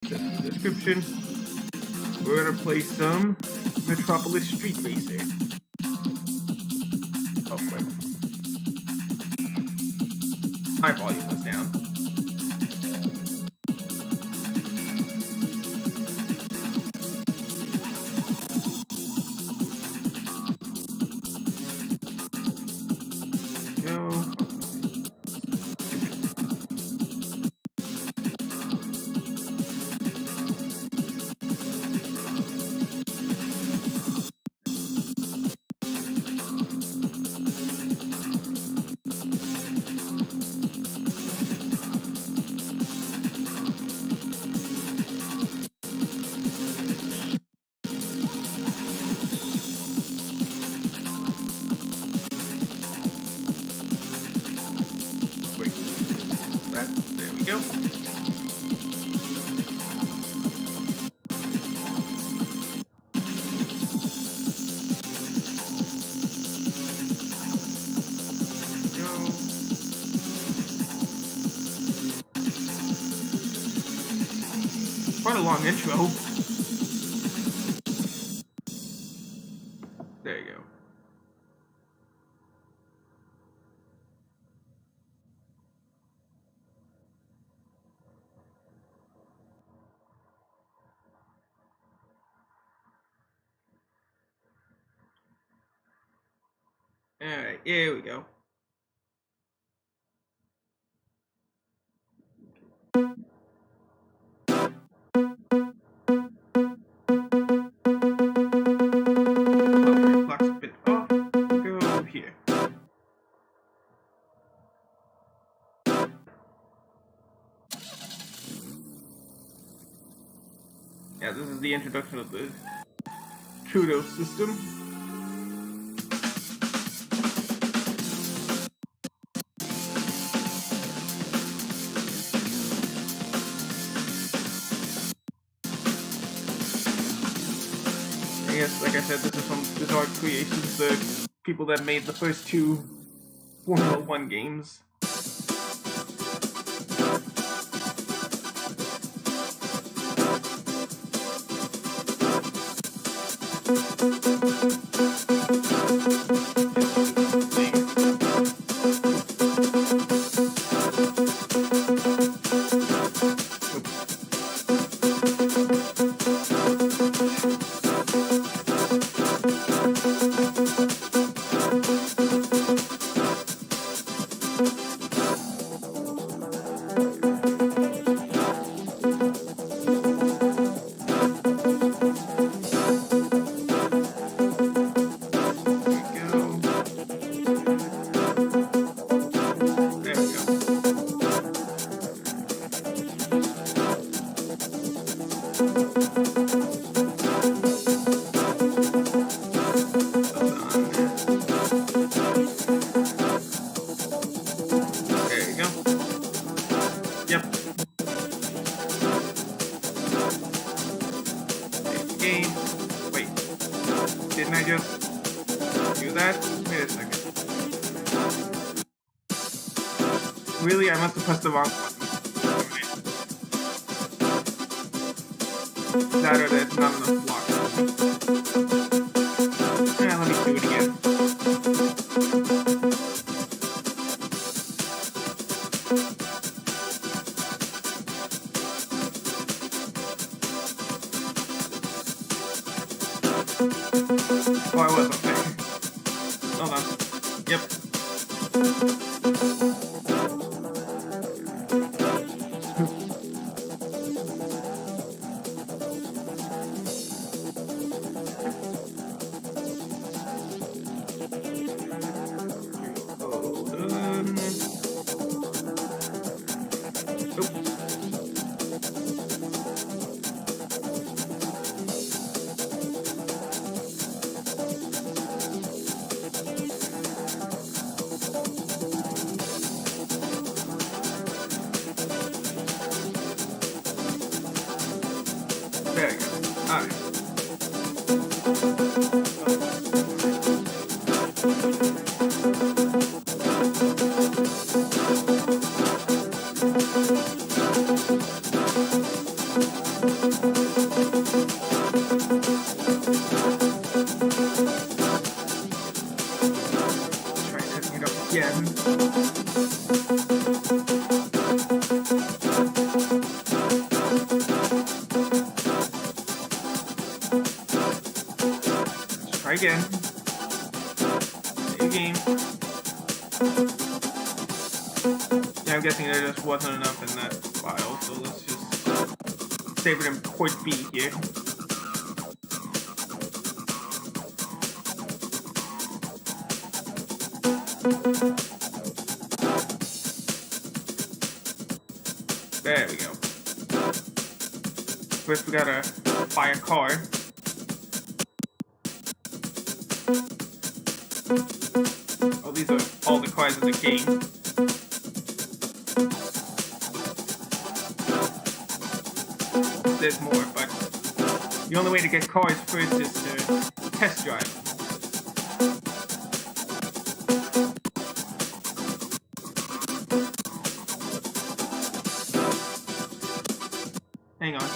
Description. We're gonna play some Metropolis Street Racer. Oh, wait. My volume was down. There we go. Quite a long intro. There you go. Alright, here we go. Clock's a bit off. We'll go here. Yeah, this is the introduction of the Trudeau system. Yes, like I said, this is from Bizarre Creations, the people that made the first two Formula 1 games. Game. Wait. Didn't I just do that? Wait a second. Really? I must have pressed the wrong button. That or there's not enough blocks. Yeah, let me do it again. Oh, I was okay. Hold on. Yep. Hold on. There we go. Alright. Try setting it up again. Let's try again. Save game. Yeah, I'm guessing there just wasn't enough in that file, so let's just save it in port B here. There we go. First we gotta buy a car. Oh, these are all the cars in the game. There's more, but the only way to get cars first is to test drive. Hang on.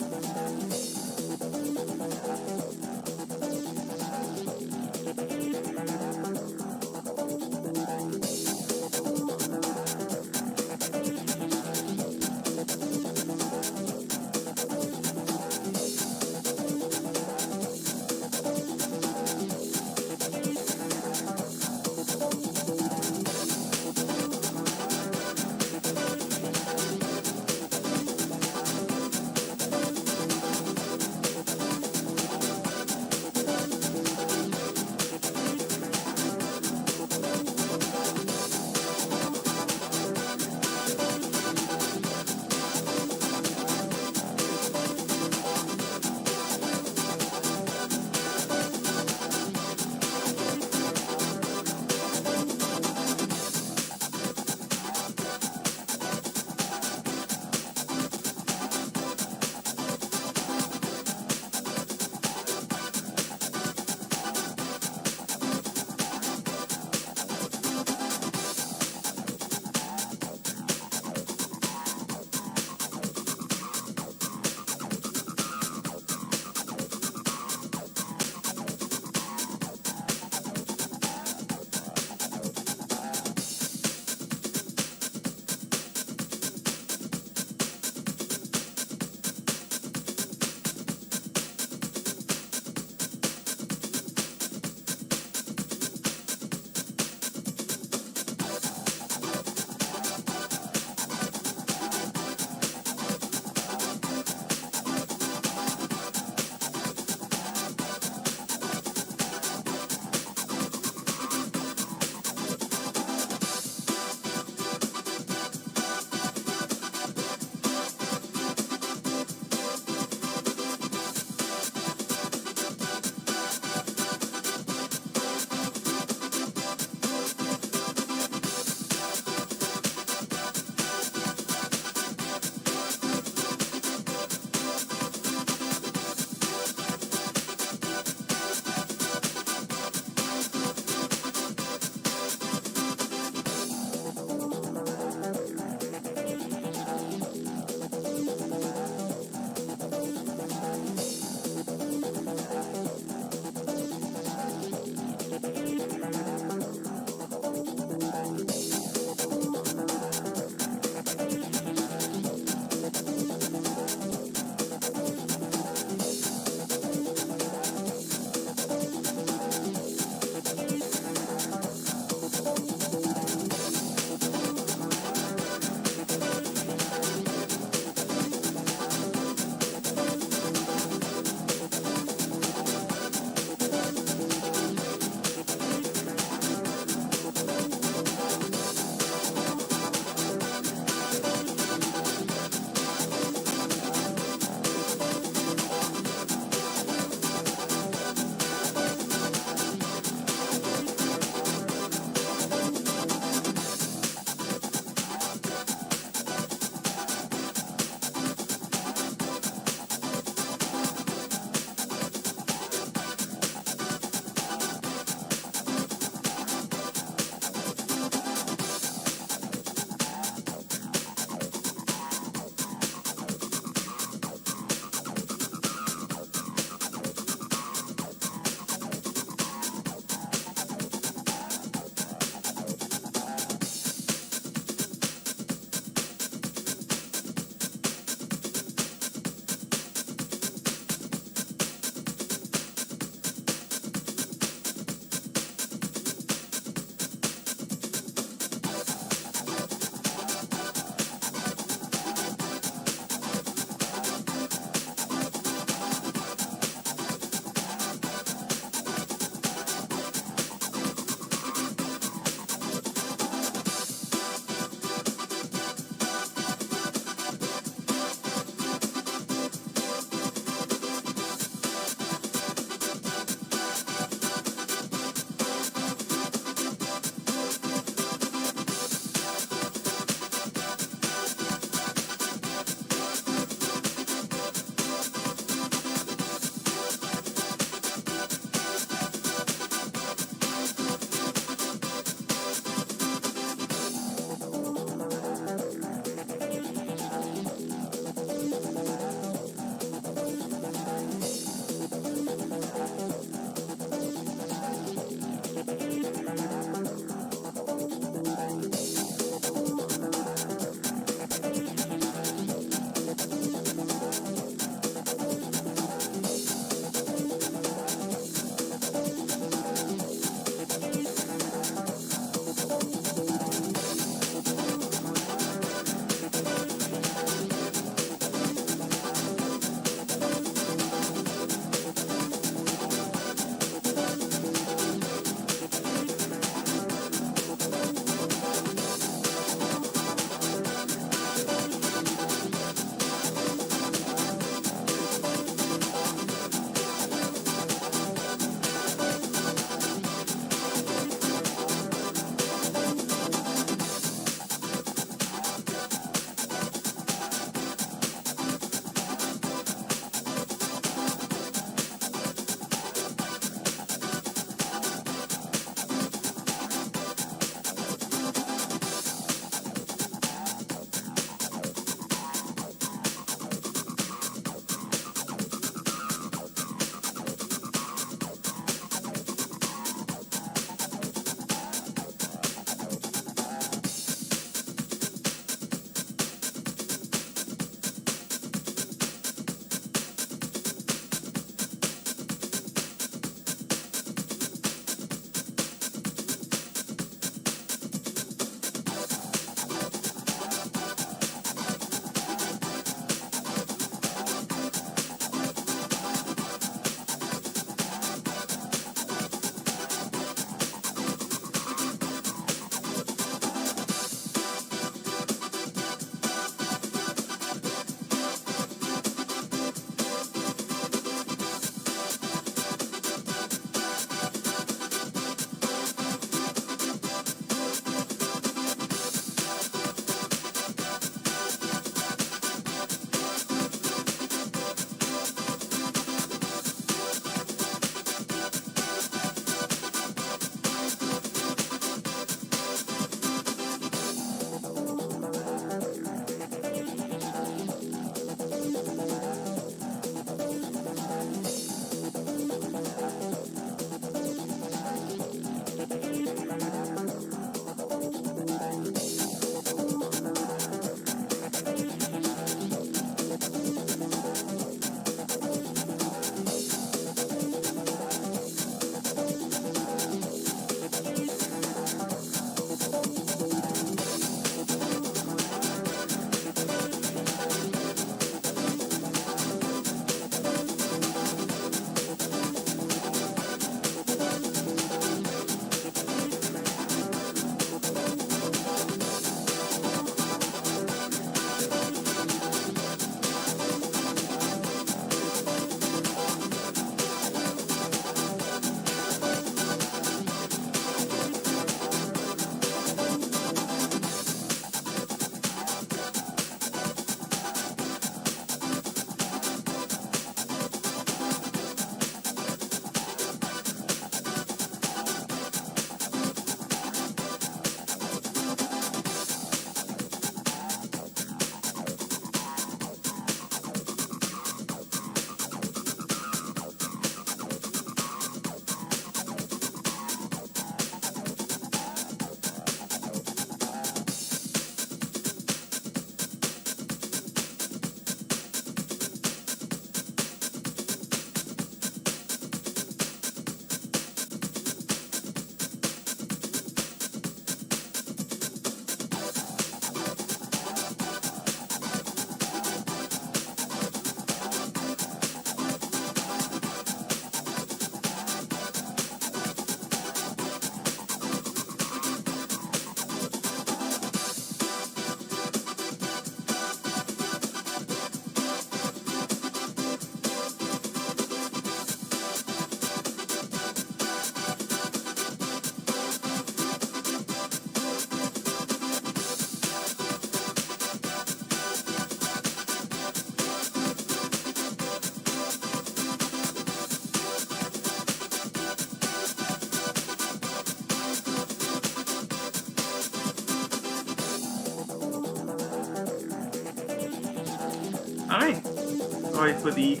Sorry for the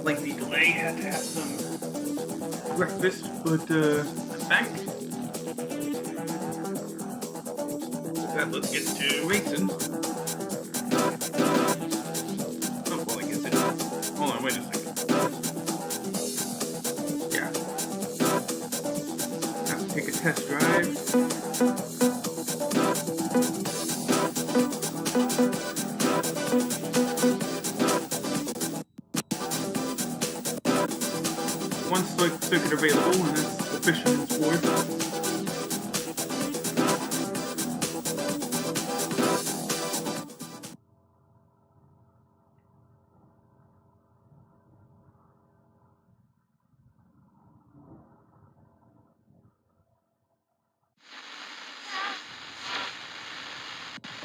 lengthy delay. Had to have some breakfast, but back. That, let's get to racing. Oh, well, I guess it is. Hold on, wait a second. Yeah. Have to take a test drive. One circuit available, and it's the Fisherman's Wharf.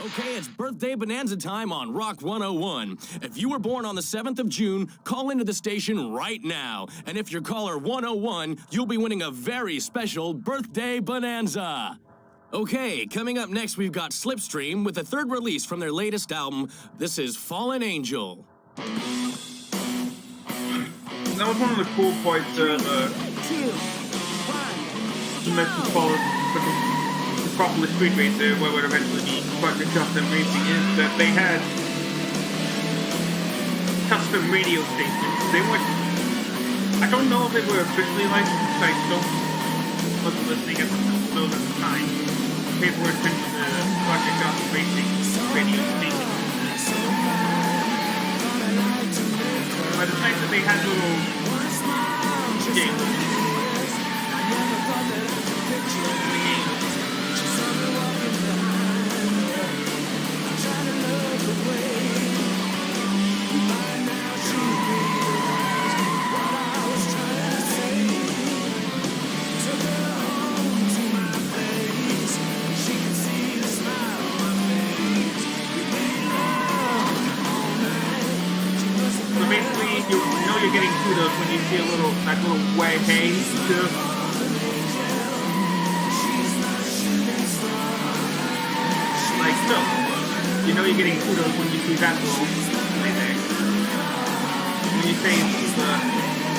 Okay, it's birthday bonanza time on Rock 101. If you were born on the 7th of June, call into the station right now. And if you're caller 101, you'll be winning a very special birthday bonanza. Okay, coming up next, we've got Slipstream with the third release from their latest album. This is Fallen Angel. That was one of the cool parts of Metropolis Street Racer, what would eventually be Project Racing, is that they had custom radio stations. They weren't, I don't know if they were officially licensed, I wasn't listening at those at the time. Paperwork sent to the Project Racing radio station. But it's nice that they had little games. You know you're getting kudos when you see that little way hey like so. You know you're getting kudos when you see that little way there. When you say the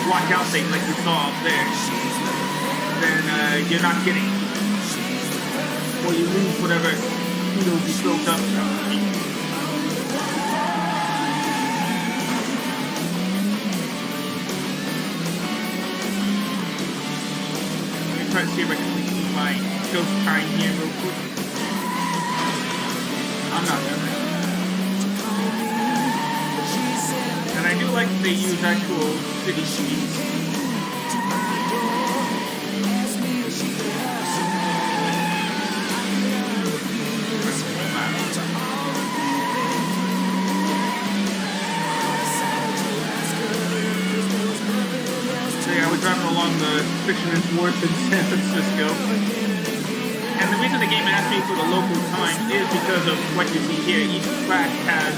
watch out thing like you saw up there, then you're not getting. Or you lose whatever kudos you built up. Try to see if I can leave my ghost time here real quick. I'm not gonna. And I do like that they use actual city streets. Driving along the Fisherman's Wharf in San Francisco. And the reason the game asked me for the local time is because of what you see here. Each track has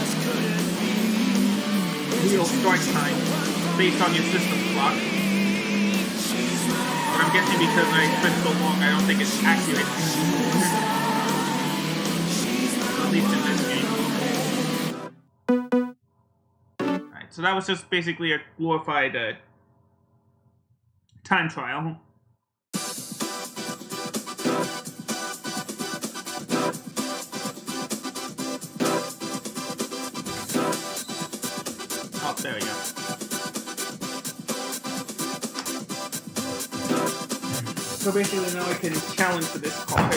real start time based on your system clock. But I'm guessing because I spent so long, I don't think it's accurate. At least in this game. Alright, so that was just basically a glorified time trial. Oh, there we go. So basically now I can challenge for this card.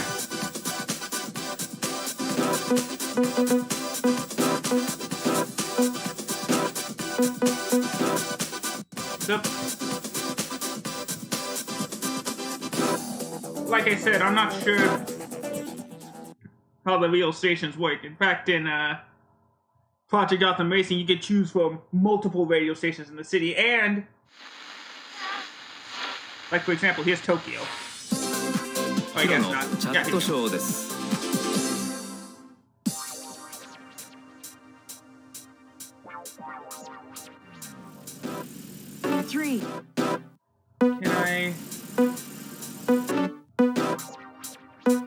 So, like I said, I'm not sure how the real stations work. In fact, in Project Gotham Racing, you can choose from multiple radio stations in the city, and, like for example, here's Tokyo. Oh, I guess not. Yeah, Three. Can I?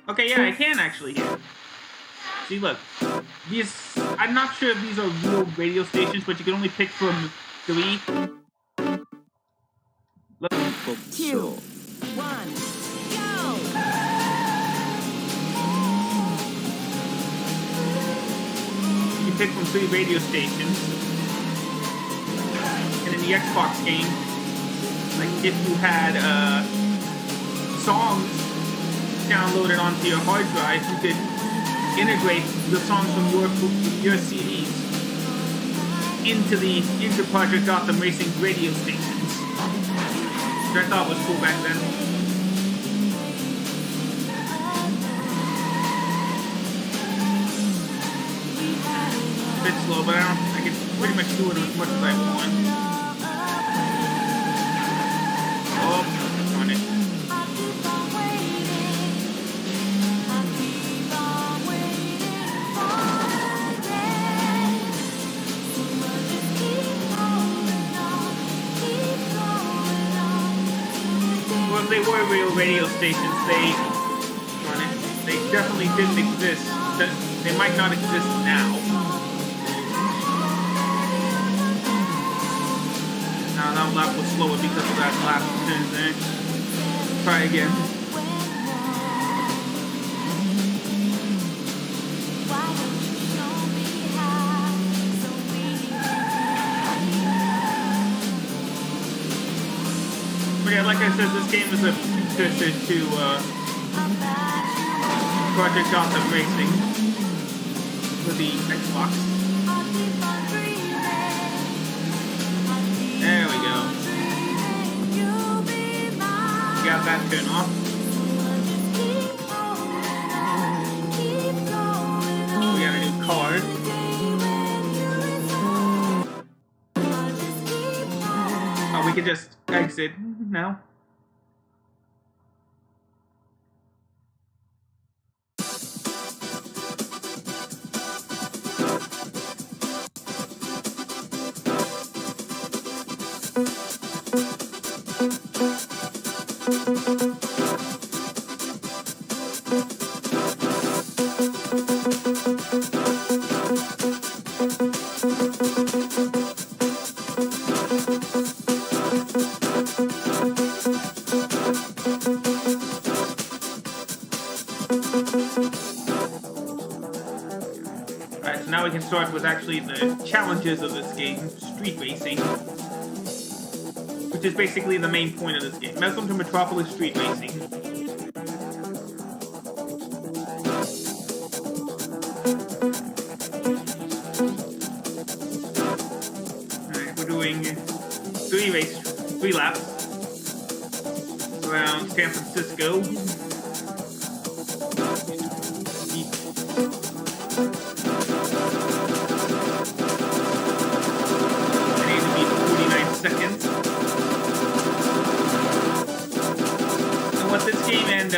Okay, yeah, I can actually hear. See, look. These, I'm not sure if these are real radio stations, but you can only pick from 3. Look. 2, 1, go! You pick from 3 radio stations. And in the Xbox game, like if you had songs downloaded onto your hard drive, you could integrate the songs from your CDs into Project Gotham Racing's radio stations, which I thought was cool back then. A bit slow, but I can pretty much do it as much as I want. Oh, on it. Well, if they were real radio stations, they definitely didn't exist. They might not exist now. Now that lap was slower because of that lap turn there. Try again. But yeah, like I said, this game is a precursor to Project Gotham Racing for the Xbox. There we go. Got that turn off. We got a new card. Oh, we could just exit now. Alright, so now we can start with actually the challenges of this game, street racing, which is basically the main point of this game. Welcome to Metropolis Street Racing. Alright, we're doing 3 laps around San Francisco. Seconds. And what this game and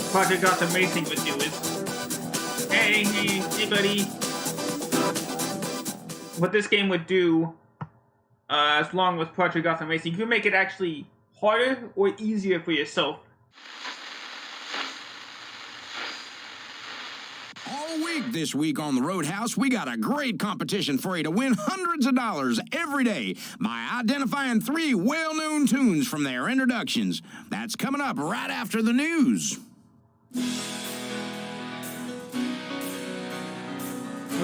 Project Gotham Racing would do is, hey buddy. What this game would do, as long as Project Gotham Racing, you can make it actually harder or easier for yourself. This week on the Roadhouse, we got a great competition for you to win hundreds of dollars every day by identifying 3 well-known tunes from their introductions. That's coming up right after the news. Which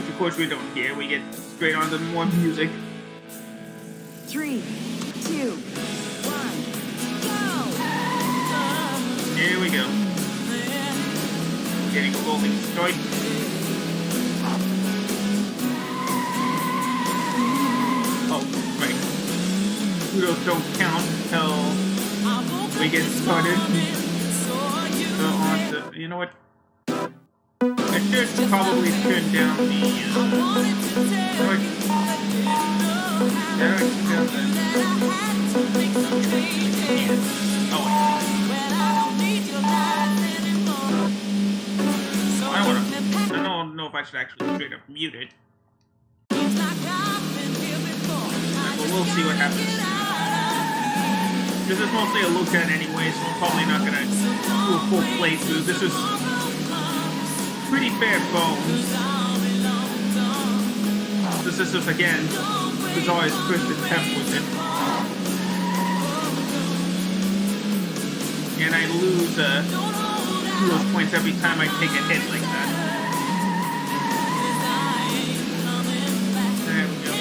of course we don't care. We get straight on to more music. 3, 2, 1, go! Here we go. Getting a rolling start. Oh, right. Kudos don't count until we get started. So on to, you know what? I should probably turn down the, I don't know if I should actually straight up mute it. But we'll see what happens. This is mostly a look at anyway, so I'm probably not gonna do a full playthrough. This is pretty bare bones. This is just, again, was always first attempt with it. And I lose those points every time I take a hit like that. There we go.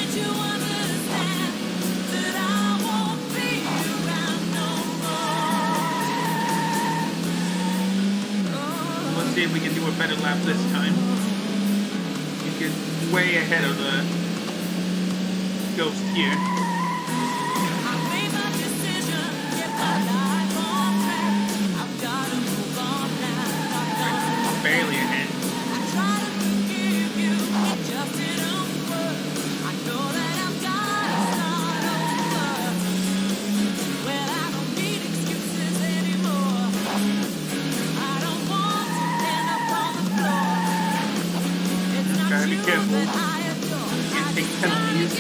Let's see if we can do a better lap this time. We get way ahead of the ghost here. Barely ahead. Gotta be careful. Can't take penalties.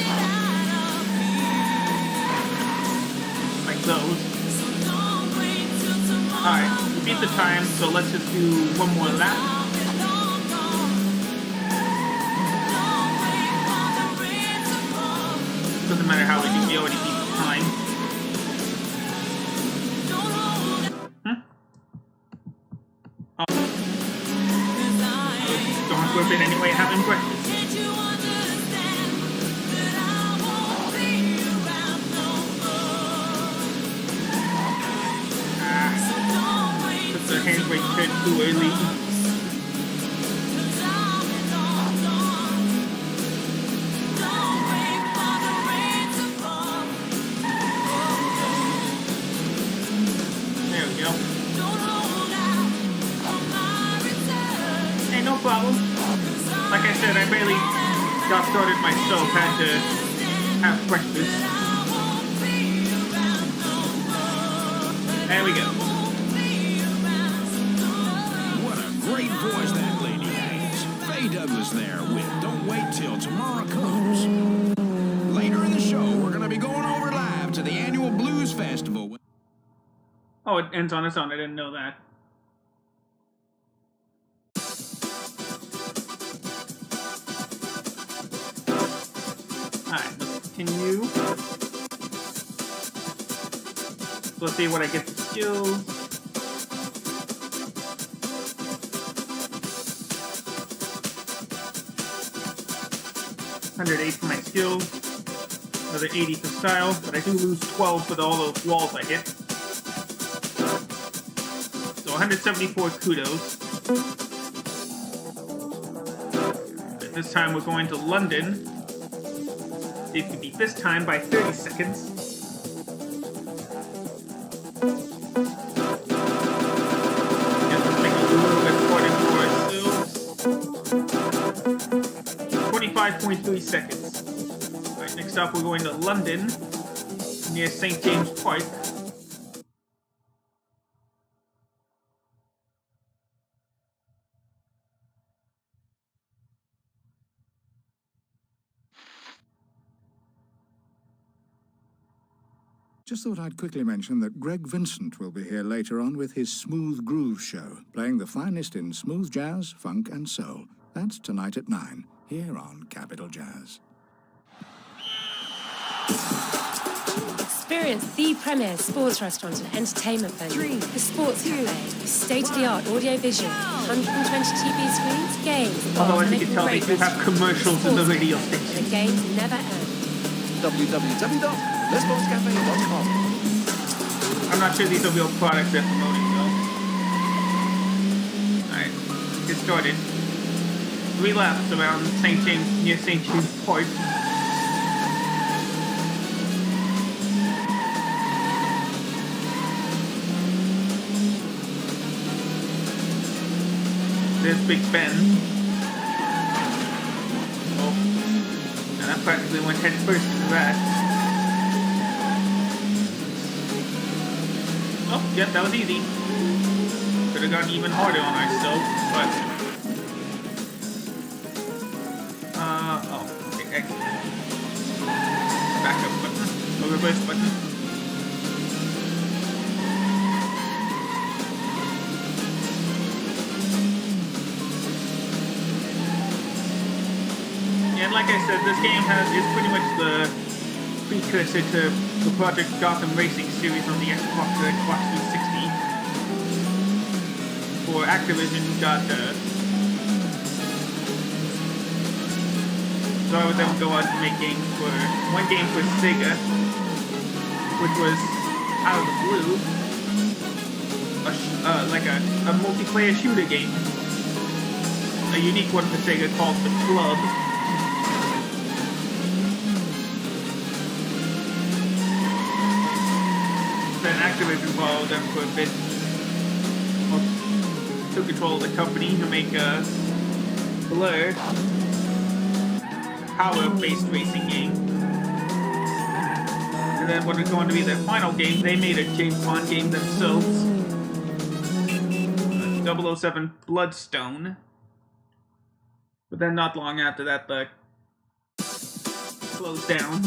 Like those. Alright, we beat the time, so let's just do one more lap. Doesn't matter how we do, we already beat the time. Oh. Going for a bit anyway, having breakfast. The handbrake turned too early. There we go. Hey, no problem. Like I said, I barely got started myself. Had to have breakfast. There we go. Great voice that lady has. Faye Douglas there with Don't Wait Till Tomorrow Comes. Later in the show, we're going to be going over live to the annual Blues Festival. Oh, it ends on its own. I didn't know that. Alright, let's continue. Let's see what I get for skills. $108 for my skills, another 80 for style, but I do lose 12 for all those walls I hit. So 174 kudos. But this time we're going to London. See if we beat this time by 30 seconds. Just to make it a little bit harder for ourselves. 25.3 seconds. Alright, next up we're going to London, near St. James Park. Just thought I'd quickly mention that Greg Vincent will be here later on with his Smooth Groove show, playing the finest in smooth jazz, funk and soul. That's tonight at 9, here on Capital Jazz. Experience the premier sports restaurant and entertainment venue. The Sports Cafe. State-of-the-art audio-visual, 120 TV screens, games, Although as you and can tell, they great do have commercials in the sports radio cafe. station. The games never end. www.lesportscafe.com. I'm not sure these are real products they're promoting, though. Alright, get started. 3 laps around St. James, near St. James Park. There's Big Ben. Oh, and I practically went head first into that. Oh, yep, that was easy. Could have gone even harder on ourselves, but... oh, okay, X. Backup button. Or reverse button. like I said, this game is pretty much the precursor to the Project Gotham Racing series on the Xbox 360. For Activision, got so I would then go on to make games for one game for Sega, which was out of the blue, like a multiplayer shooter game, a unique one for Sega called The Club. Then Activision followed them for a bit, took control of the company to make Blur, power-based racing game. And then when it's going to be their final game, they made a James Bond game themselves, 007 Bloodstone. But then not long after that, the closed down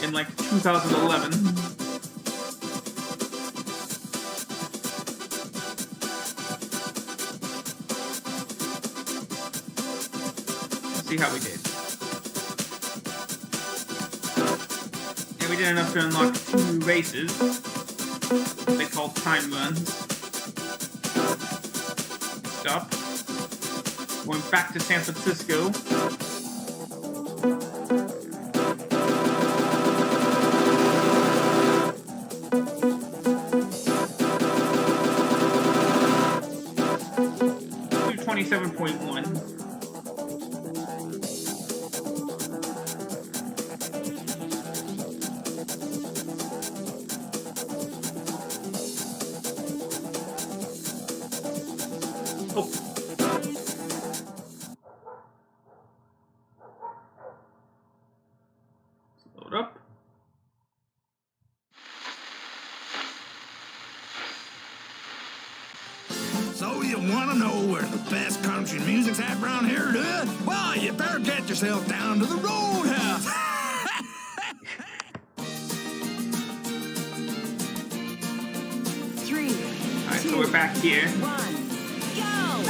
in like 2011. See how we did. And we did enough to unlock 2 races. They call time runs. Stop. Going back to San Francisco. Do 27.1. Oh. Load up. So you want to know where the best country music's at around here, do you? Well, you better get yourself down to the Roadhouse. 3, Alright, 2, so we're back here. 1, go!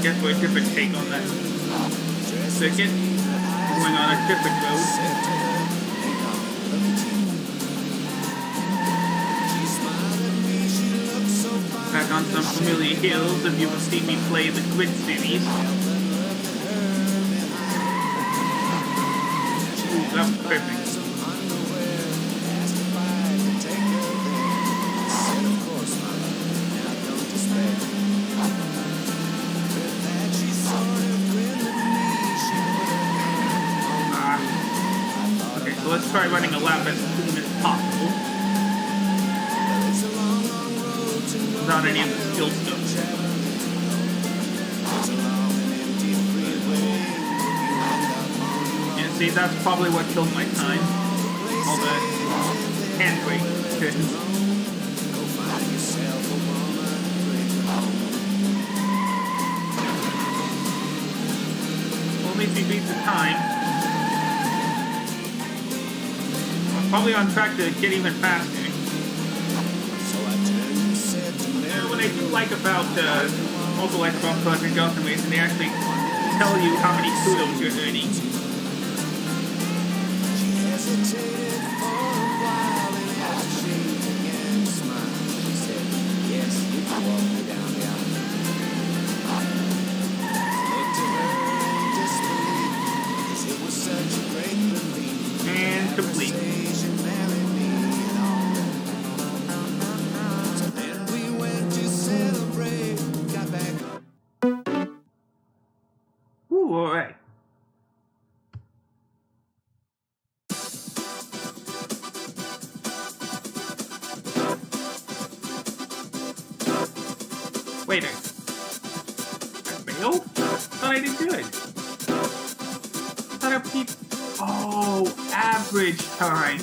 Guess we're a different take on that circuit. Going on a different road. Back on some familiar hills if you have seen me play the Grid series. Ooh, that was perfect. Okay, so let's try running a lap as clean as possible. Without any of the skill stuff. Yeah, see, that's probably what killed my time. All the handbrake. Well, at least we beat the time. I'm probably on track to get even faster. What I do like about mobile Xbox Project Gotham Racing, they actually tell you how many kudos you're earning. And complete. Ooh, alright. Wait a... I failed? I thought I did good. I thought I beat... Oh, average time.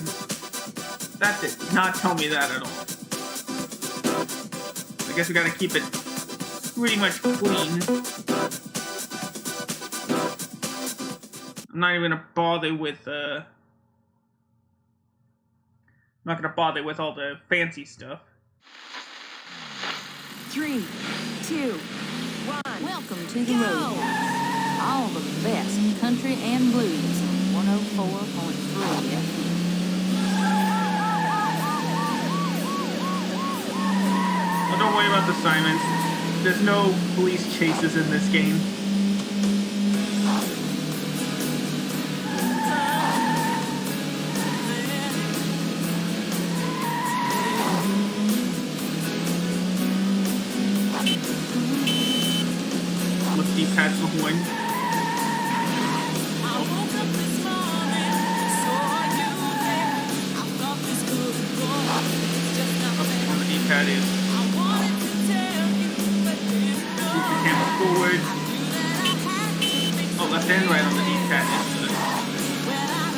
That did not tell me that at all. I guess we gotta keep it pretty much clean. I'm not even gonna bother with, I'm not gonna bother with all the fancy stuff. 3, 2, Welcome to the Roadhouse. All the best country and blues on 104.3 FM. Oh, don't worry about the sirens. There's no police chases in this game. Past the horn. On the D-pad is move the camera forward. Oh, left and right on the D-pad is the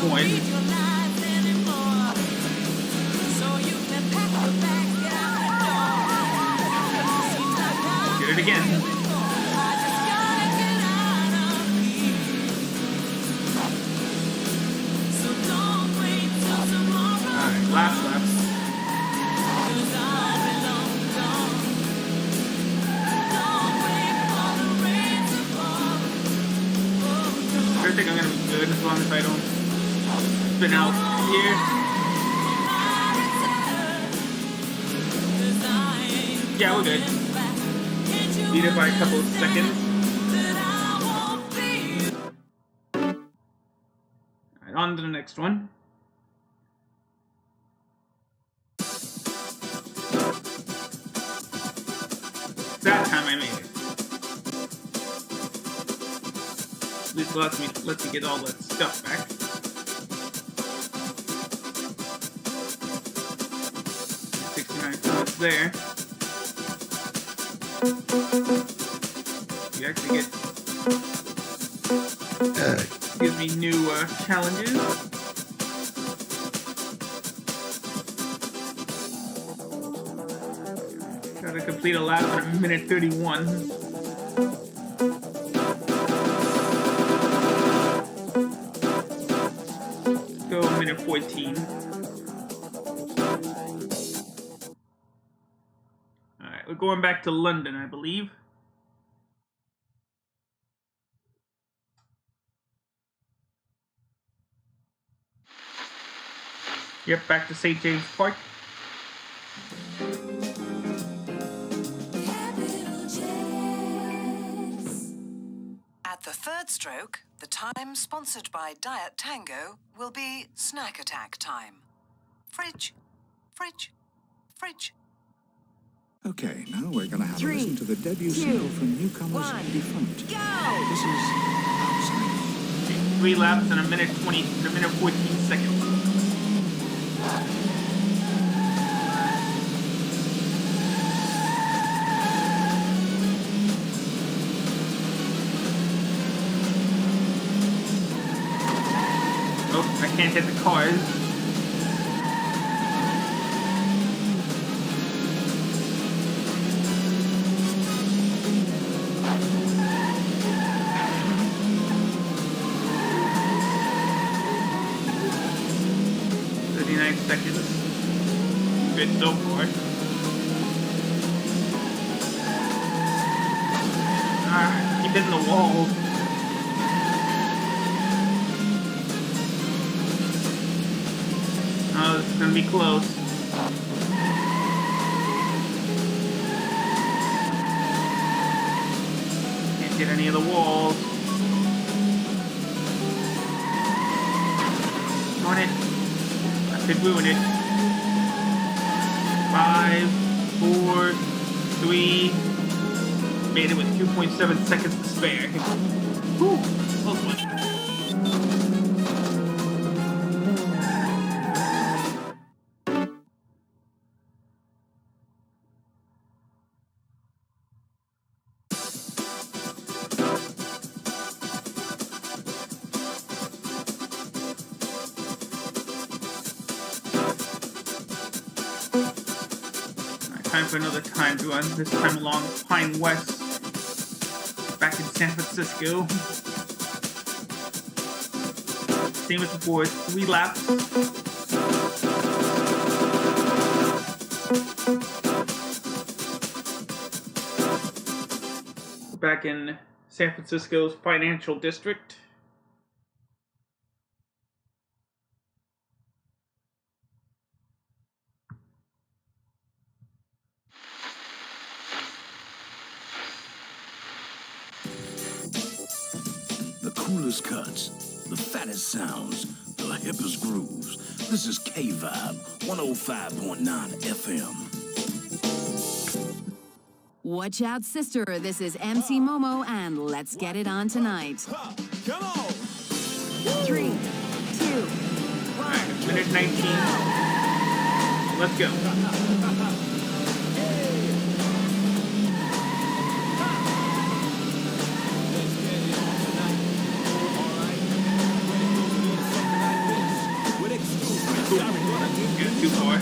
horn. Did it again. Last lap. I think I'm gonna be good as long as I don't spin out here. Yeah, we're good. Beat it by a couple of seconds. Alright, on to the next one. That time I made it. At least lets me get all the stuff back. $69 there. You actually get gives me new challenges. Gotta complete a lap in a minute 31. Go a minute 14. Alright, we're going back to London, I believe. Yep, back to St. James Park. At the third stroke, the time sponsored by Diet Tango will be snack attack time. Fridge, fridge, fridge. Okay, now we're going to have a listen to the debut single from newcomers Defunct. This is Outside. 3 laps in a minute 20, in a minute 14 seconds. Oh, I can't hit the cars. Seconds. Good so far. Keep hitting the wall. Oh, this is gonna be close. Can't hit any of the walls. Darn it. Could ruin it. 5, 4, 3. Made it with 2.7 seconds to spare. Whew, close one. Time for another time run, this time along Pine West, back in San Francisco. Same as before, 3 laps. in San Francisco's financial district. The coolest cuts, the fattest sounds, the hippest grooves. This is K-Vibe 105.9 FM. Watch out, sister. This is MC Momo, and let's get it on tonight. Come on! 3, 2, 1. Alright, minute 19. Let's go. Get too far.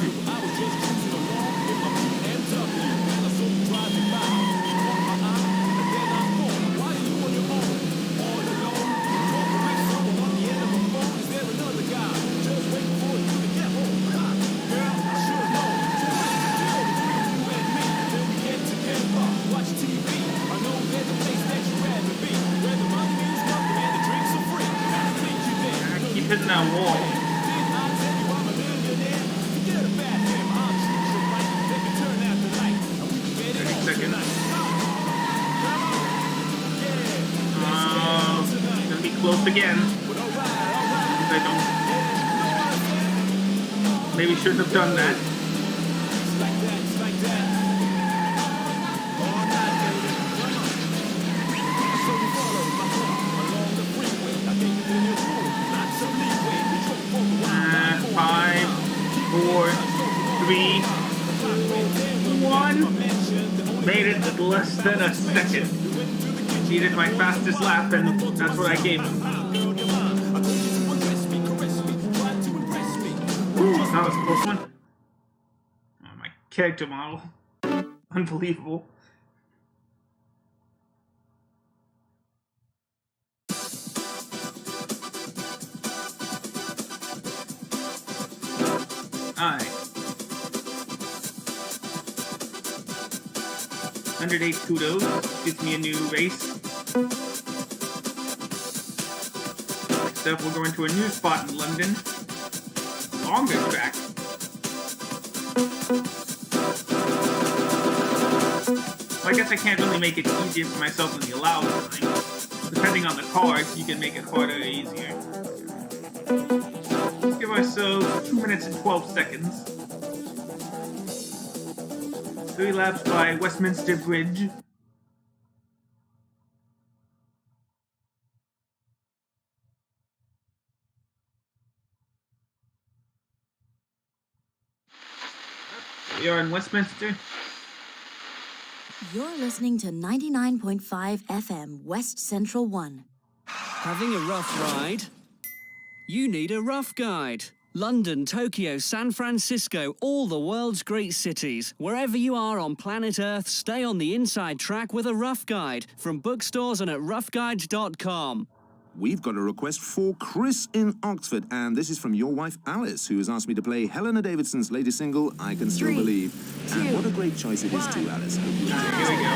Keep hitting that wall. Gonna be close again. I don't. Maybe shouldn't have done that. Five, 4, 3, 1. Made it in less than a second. Needed my fastest lap, and that's what I gave him. Ooh, that was a close one. Oh, my character model. Unbelievable. Alright. 108 kudos. Gives me a new race. Next up, we're going to a new spot in London. Longer track. Well, I guess I can't really make it easier for myself than the allowed time. Depending on the car, you can make it harder or easier. Let's give ourselves 2 minutes and 12 seconds. 3 laps by Westminster Bridge. We are in Westminster. You're listening to 99.5 FM, West Central 1. Having a rough ride? You need a rough guide. London, Tokyo, San Francisco, all the world's great cities. Wherever you are on planet Earth, stay on the inside track with a rough guide from bookstores and at roughguides.com. We've got a request for Chris in Oxford, and this is from your wife Alice, who has asked me to play Helena Davidson's latest single, I Can Still 3, Believe. 2, And what a great choice it is too, 1. Alice. Hope you enjoy it. Here we go.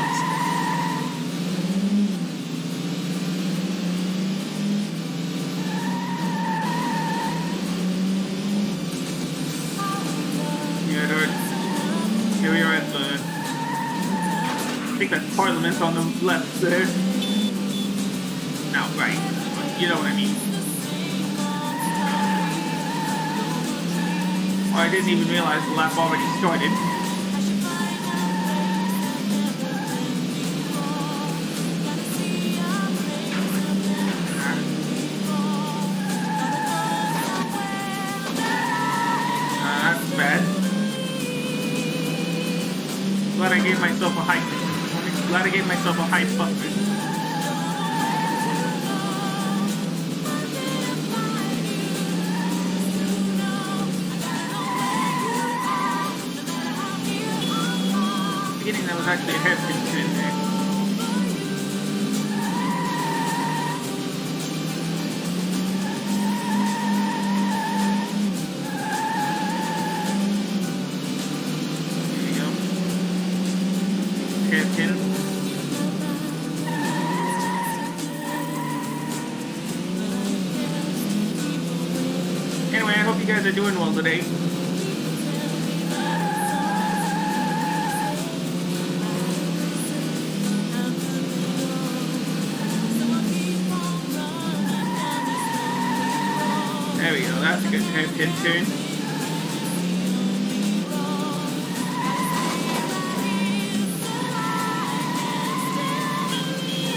Here we are at the, I think that's Parliament on the left there. No, right. You know what I mean. Oh, I didn't even realize the lap already started. That's bad. Glad I gave myself a high. Glad I gave myself a high buffer. That was actually a hairpin turn there. There we go. Hairpin. guys are doing well today. There we go, that's a good hairpin turn.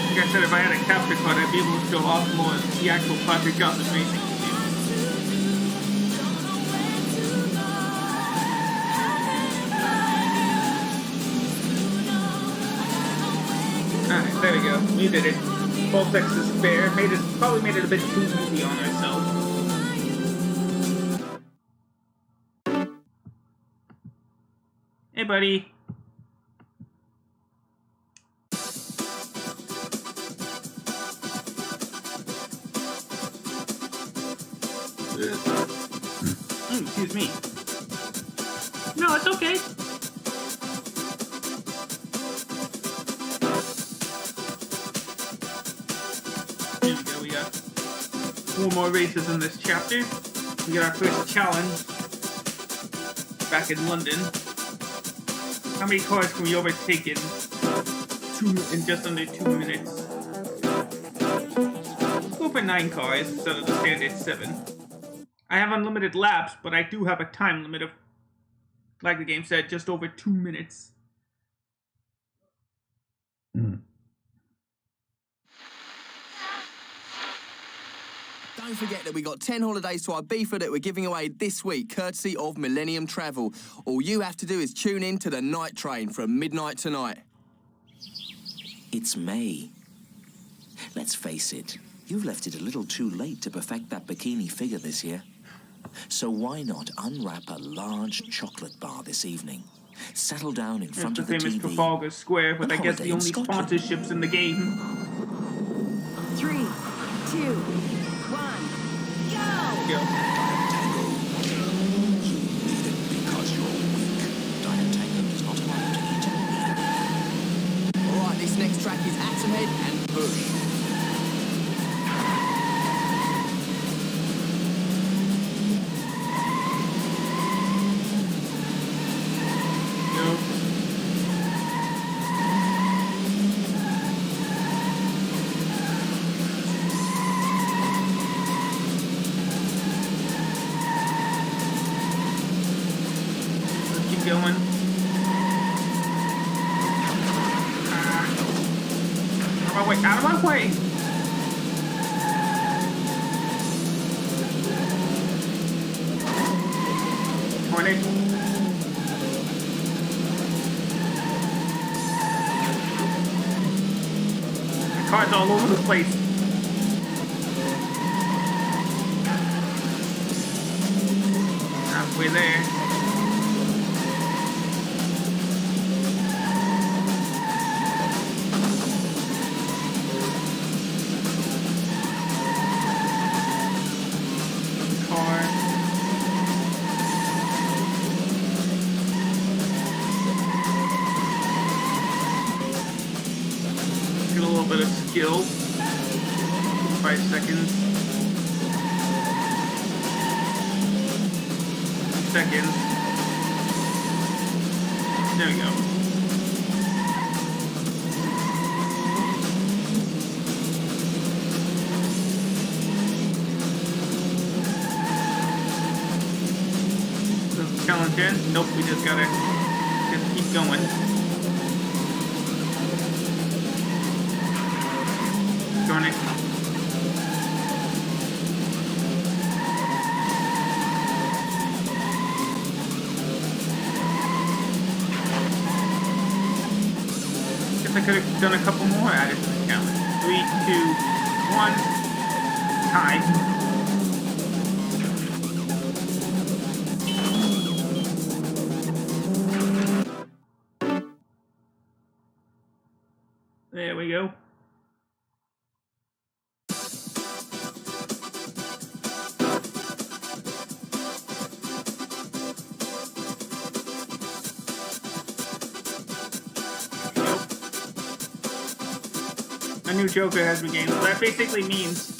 Like I said, if I had a capture card, I'd be able to show off more of the actual classic Gauntlet racing. Alright, there we go. We did it. Both X's fair. Probably made it a bit too easy on ourselves. Hey, buddy. Excuse me. No, it's okay. There we go. We got 4 more races in this chapter. We got our first challenge back in London. How many cars can we overtake in just under 2 minutes? Let's go for 9 cars instead of the standard 7. I have unlimited laps, but I do have a time limit of, like the game said, just over 2 minutes. Don't forget that we got 10 holidays to Ibiza that we're giving away this week, courtesy of Millennium Travel. All you have to do is tune in to the night train from midnight tonight. It's May. Let's face it, you've left it a little too late to perfect that bikini figure this year. So why not unwrap a large chocolate bar this evening? Settle down in front of the famous TV. Trafalgar Square with, I guess, the only sponsorships in the game. 3, 2, 1, go! Go. Because you're weak. Diet Tango does not allow you to eat any. Alright, this next track is Atom Head and Bush. Going. Out of my way! Morning. The car's all over the place. Halfway there. Skill. 5 seconds. Seconds. There we go. Challenge in? Nope, we just gotta keep going. Darn it. Guess I could have done a couple more added to the challenge. 3, 2, 1. Time. There we go. A new Joker has been gained. So that basically means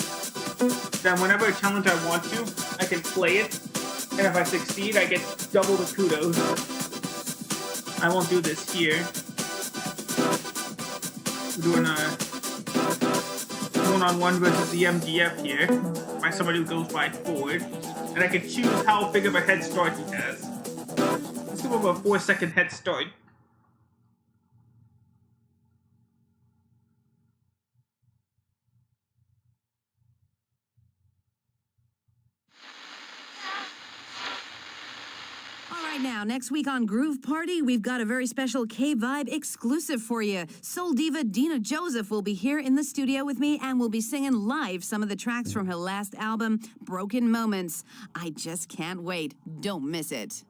that whenever a challenge I want to, I can play it And if I succeed, I get double the kudos. I won't do this here. We're doing a one-on-one versus the MGF here. By somebody who goes by forward. And I can choose how big of a head start he has. Let's give him a 4-second head start. Now, next week on Groove Party, we've got a very special K-Vibe exclusive for you. Soul diva Dina Joseph will be here in the studio with me and will be singing live some of the tracks from her last album, Broken Moments. I just can't wait. Don't miss it.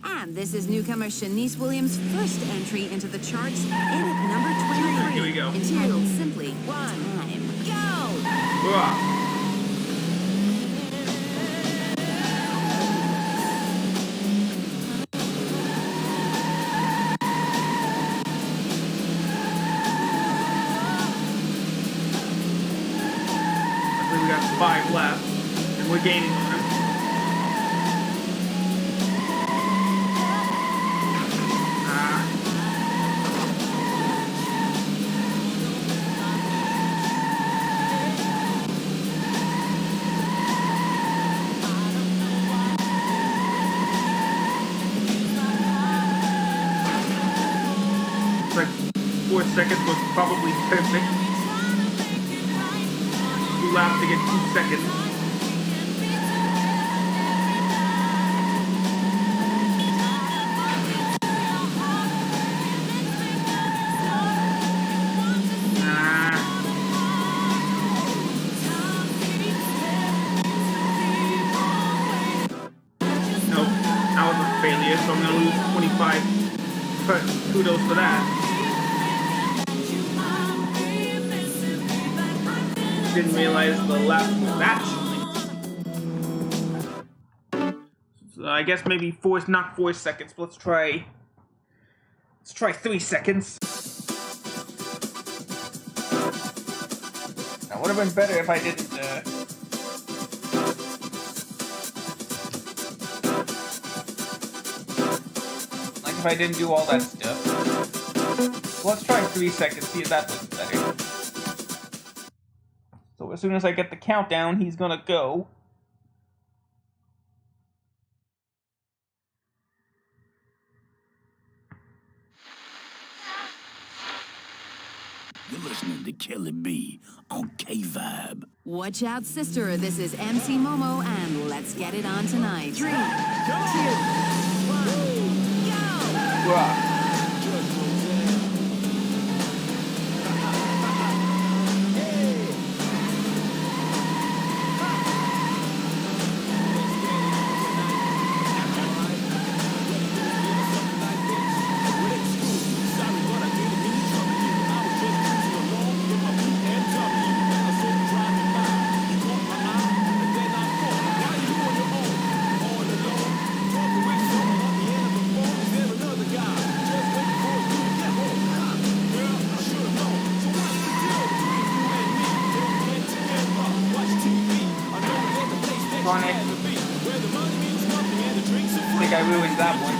And this is newcomer Shanice Williams' first entry into the charts, in at number 23. Here we go. Entitled simply Time. Go! Hurrah. We got 5 left, and we're gaining on him. Like 4 seconds was probably perfect. 2 laps to get 2 seconds. Nope, that was a failure, so I'm gonna lose 25 kudos for that. Didn't realize the lap was that short. So I guess maybe not 4 seconds, but let's try 3 seconds. That would have been better if I didn't if I didn't do all that stuff. Let's try 3 seconds, see if that looks better. So as soon as I get the countdown, he's gonna go. You're listening to Kelly B on K-Vibe. Watch out, sister. This is MC Momo, and let's get it on tonight. 3, 2, 1, go! Wow. I think I ruined that one.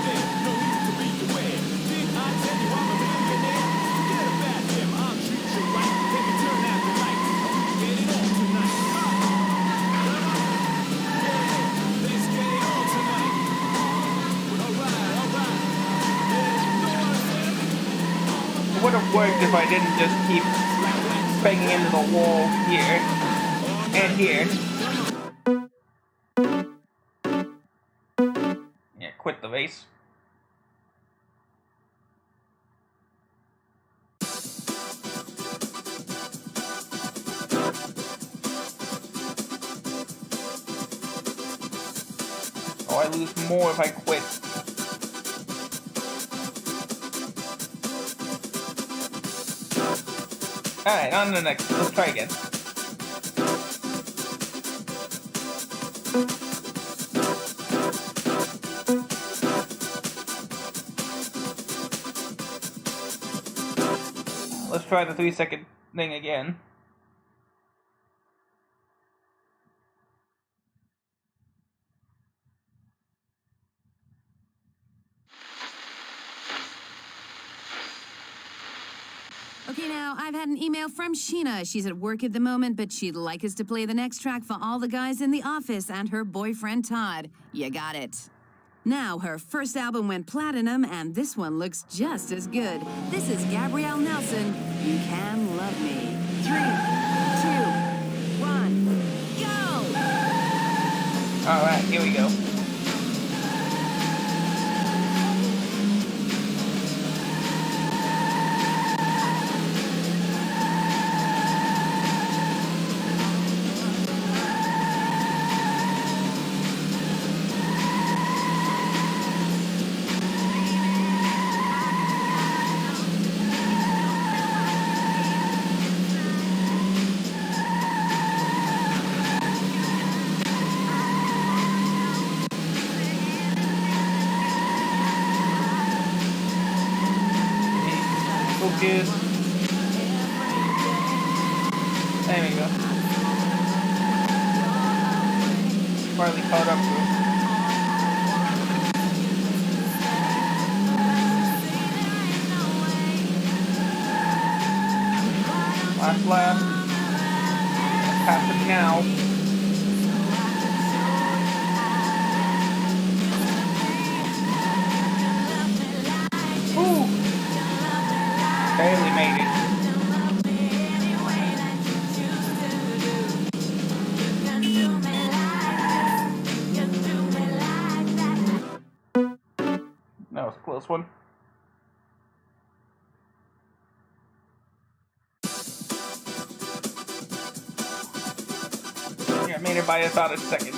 It would have worked if I didn't just keep banging into the wall here and here. Quit the race. Oh, I lose more if I quit. Alright, on to the next. Let's try again. Let's try the 3-second thing again. Okay, now, I've had an email from Sheena. She's at work at the moment, but she'd like us to play the next track for all the guys in the office and her boyfriend, Todd. You got it. Now, her first album went platinum, and this one looks just as good. This is Gabrielle Nelson, You Can Love Me. 3, 2, 1, go! All right, here we go. Focus. There we go. Partly caught up to it. Last lap. Pass it now. Ooh! Barely made it. That was a close one. Yeah, made it by about a second.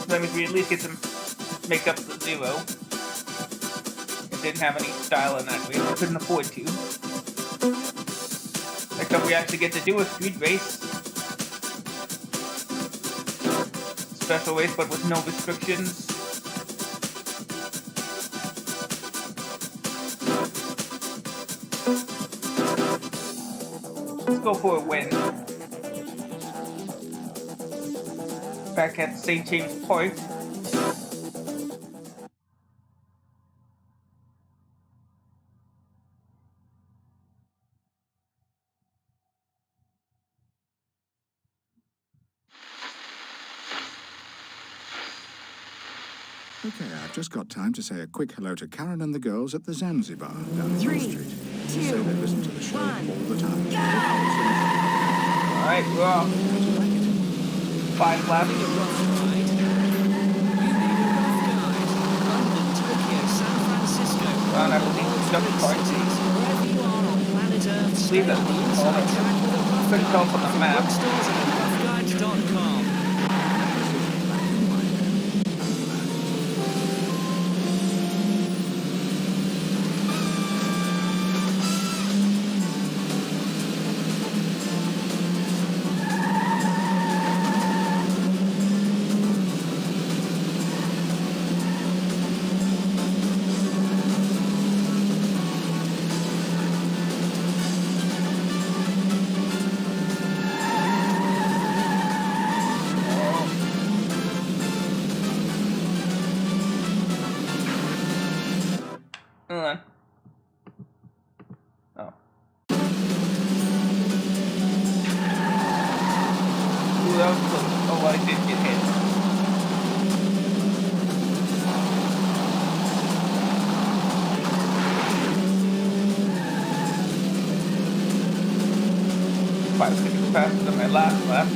That means we at least get to make up the 0. Didn't have any style in that race. We couldn't afford to. Next up, we actually get to do a street race. Special race, but with no restrictions. Let's go for a win. Back at St. James Park. Okay, I've just got time to say a quick hello to Karen and the girls at the Zanzibar down Wall Street. 2, Say they listen to the show 1, all the time. Alright, we're off. 5 laps. You need a rough guide. London, Tokyo, San Francisco. Well, I believe it's jump park. Wherever you are on planet Earth, stay Leave that on the all inside right. track with a rough Couldn't tell guide. from the map. Bookstores and roughguides.com. Hold on. Oh. Ooh, that was close. Oh, I did get hit. Five seconds faster than my last lap.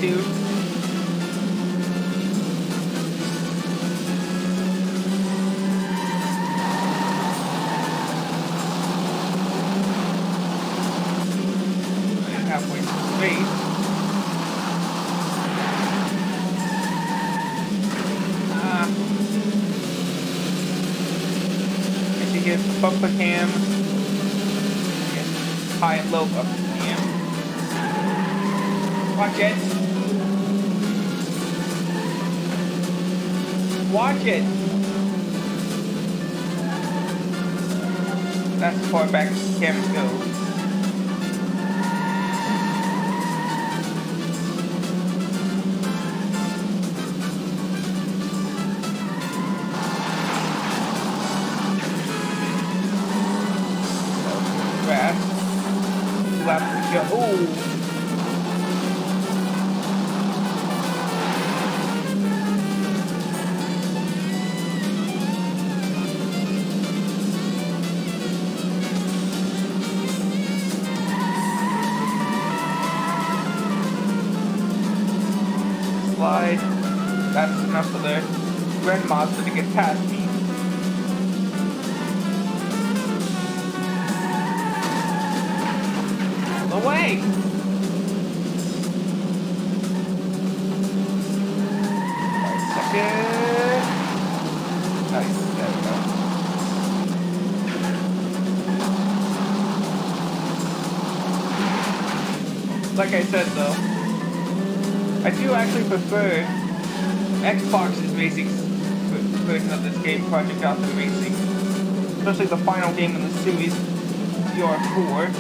Dude. Halfway through the race. And you get the bumper cam. High and low bumper cam. Watch it. Watch it. That's as far back as the camera goes. Slide. That's enough for the red monster to get past me. Away! Second. Nice. There we go. Like I said, though, I do actually prefer Xbox's racing version of this game, Project Gotham Racing, especially the final game in the series, VR4.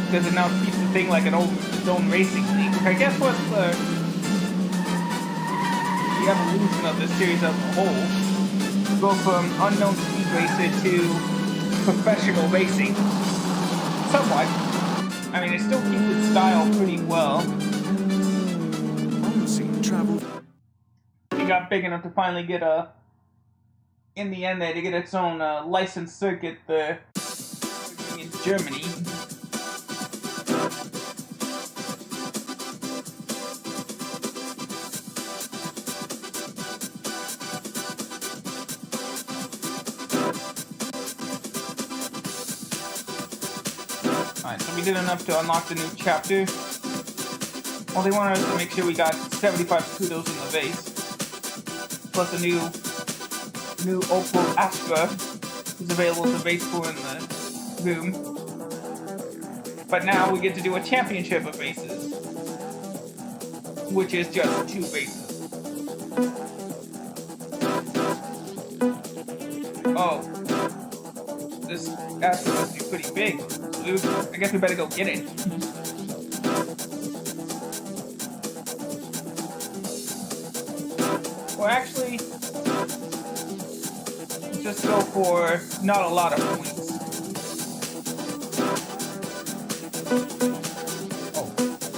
Because it now keeps the thing like its own racing league. Which I guess was the evolution of the series as a whole. Go from unknown speed racer to professional racing. Somewhat. I mean, it still keeps its style pretty well. It got big enough to finally get in the end there, to get its own licensed circuit in Germany. Alright, so we did enough to unlock the new chapter. Well, they wanted us to make sure we got 75 kudos in the vase. Plus a new Opal Astra is available as a vase for in the room. But now we get to do a championship of vases, which is just 2 vases. Oh. This Astra must be pretty big. I guess we better go get it. Or actually, just go for not a lot of points. Oh,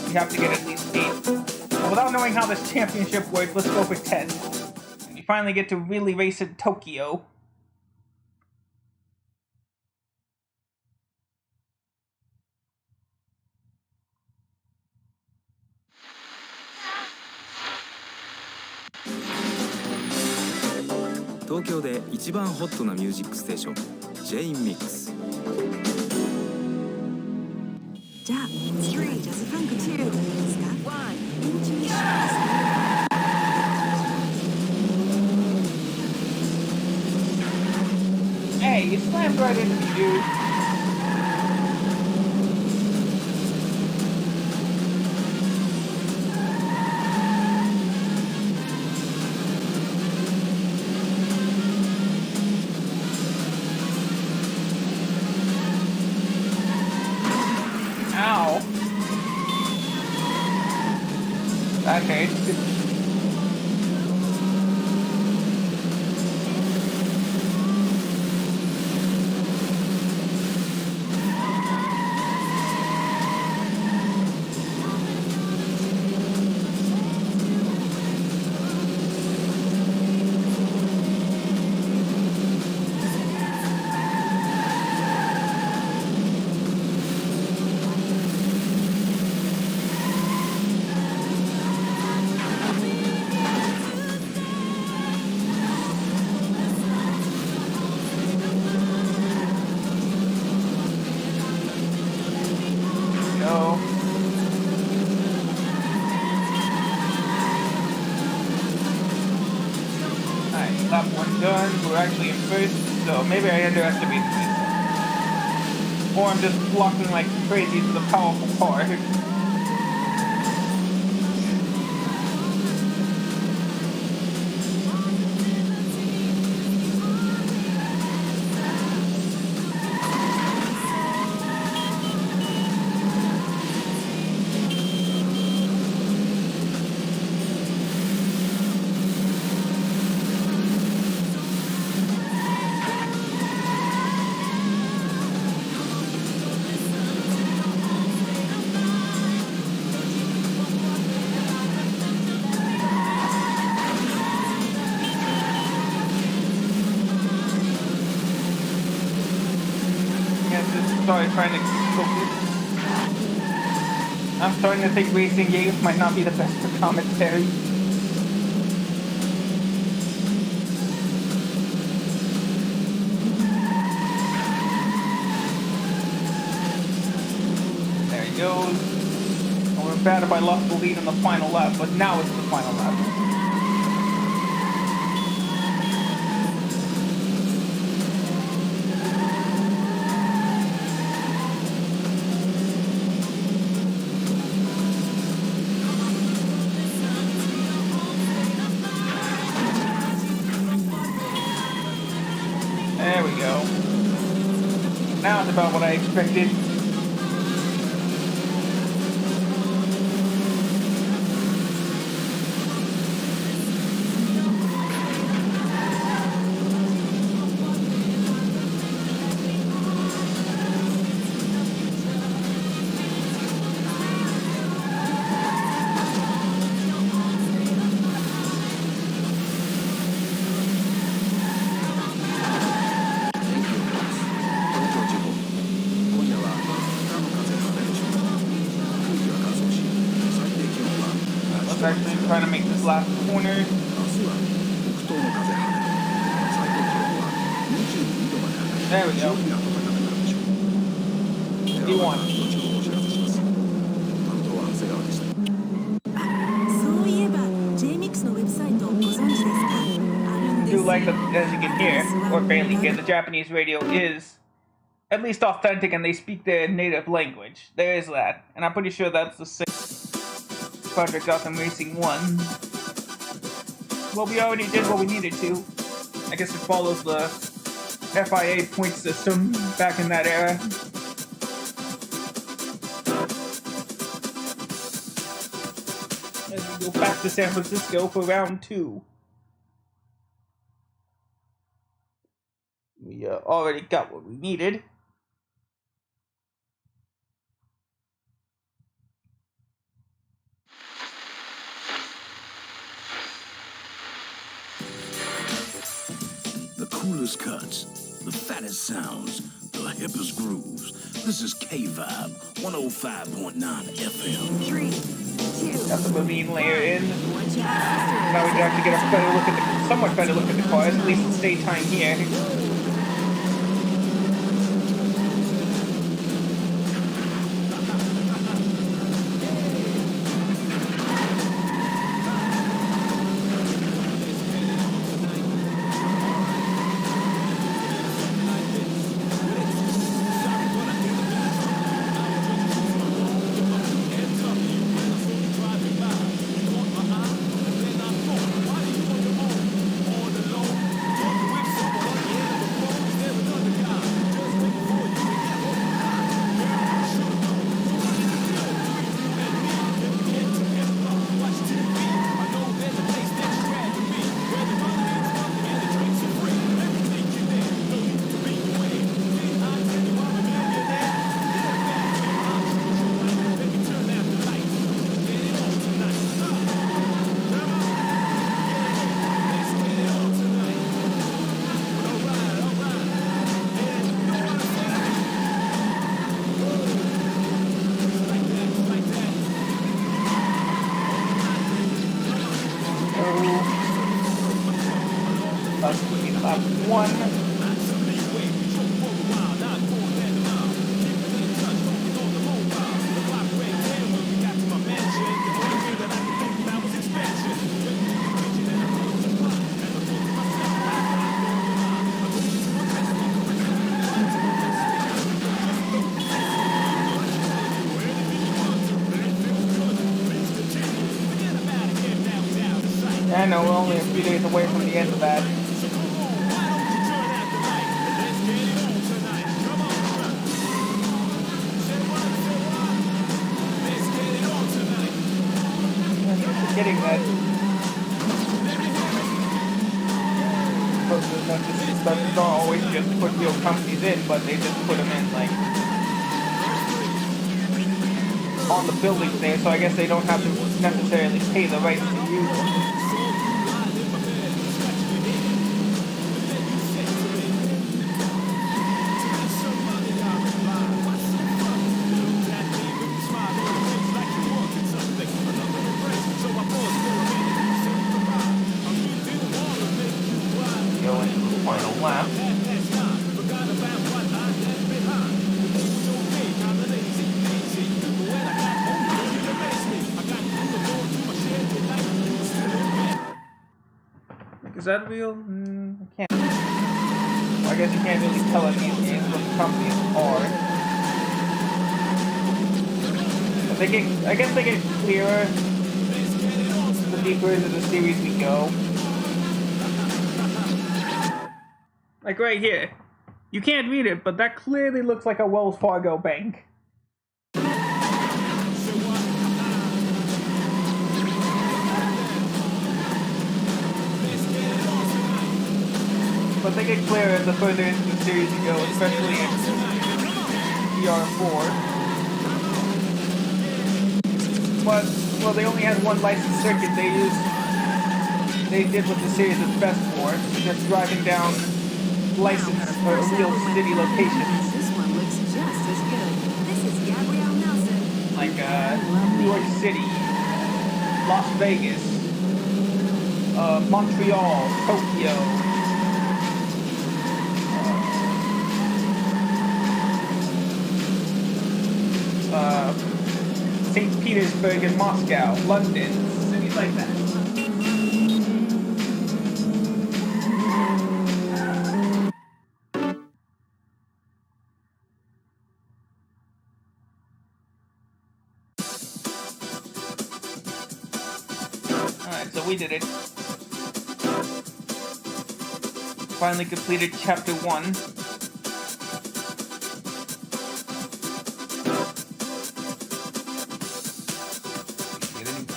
we have to get at least 8. Well, without knowing how this championship works, let's go for 10. And we finally get to really race in Tokyo. Tokyo で一番ホットなミュージックステーション J-Mix。 じゃあ、3 just funk 2 step 1 intuition。 Hey, you slammed right into me, dude. Ow. Okay. Lap 1 done, we're actually in first, so maybe I underestimated this. Or I'm just blocking like crazy to the powerful car. sorry, trying to focus. I'm starting to think racing games might not be the best for commentary. There he goes. And we're bad if I lost the lead in the final lap, but now it's the final lap. There we go. Now it's about what I expected. Actually trying to make this last corner. There we go. D1. I do like that, as you can hear, or barely hear, the Japanese radio is at least authentic and they speak their native language. There is that. And I'm pretty sure that's the same. Project Gotham Racing 1. Well, we already did what we needed to. I guess it follows the FIA point system back in that era. As we go back to San Francisco for round 2. We already got what we needed. Coolest cuts, the fattest sounds, the hippest grooves. This is K-Vibe 105.9 FM. 3, 2. Got the ravine layer in. Now we can actually get a better look at the, somewhat better look at the cars. At least it's daytime here. Lap 1. I know, we're only a few days away from the end of that. I keep forgetting that. Buses don't always just put real companies in, but they just put them in, like, on the buildings there, so I guess they don't have to necessarily pay the rights to use them. final lap. Is that real? I can't. Well, I guess you can't really tell in these games what the companies are. But I guess they get clearer the deeper into the series we go. Like right here. You can't read it, but that clearly looks like a Wells Fargo bank. But they get clearer the further into the series you go, especially in DR4. But, well, they only had one licensed circuit they did what the series is best for. That's driving down licensed or real city locations. This one looks just as good. This is Gabrielle Nelson. Like, New York City, Las Vegas, Montreal, Tokyo, St. Petersburg and Moscow, London, cities like that. Alright, so we did it. Finally completed chapter 1.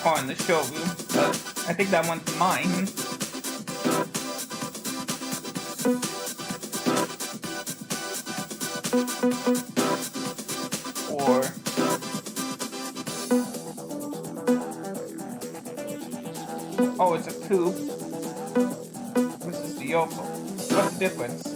Car in the showroom, but I think that one's mine. Or oh, it's a coupe. This is the Yoko. What's the difference?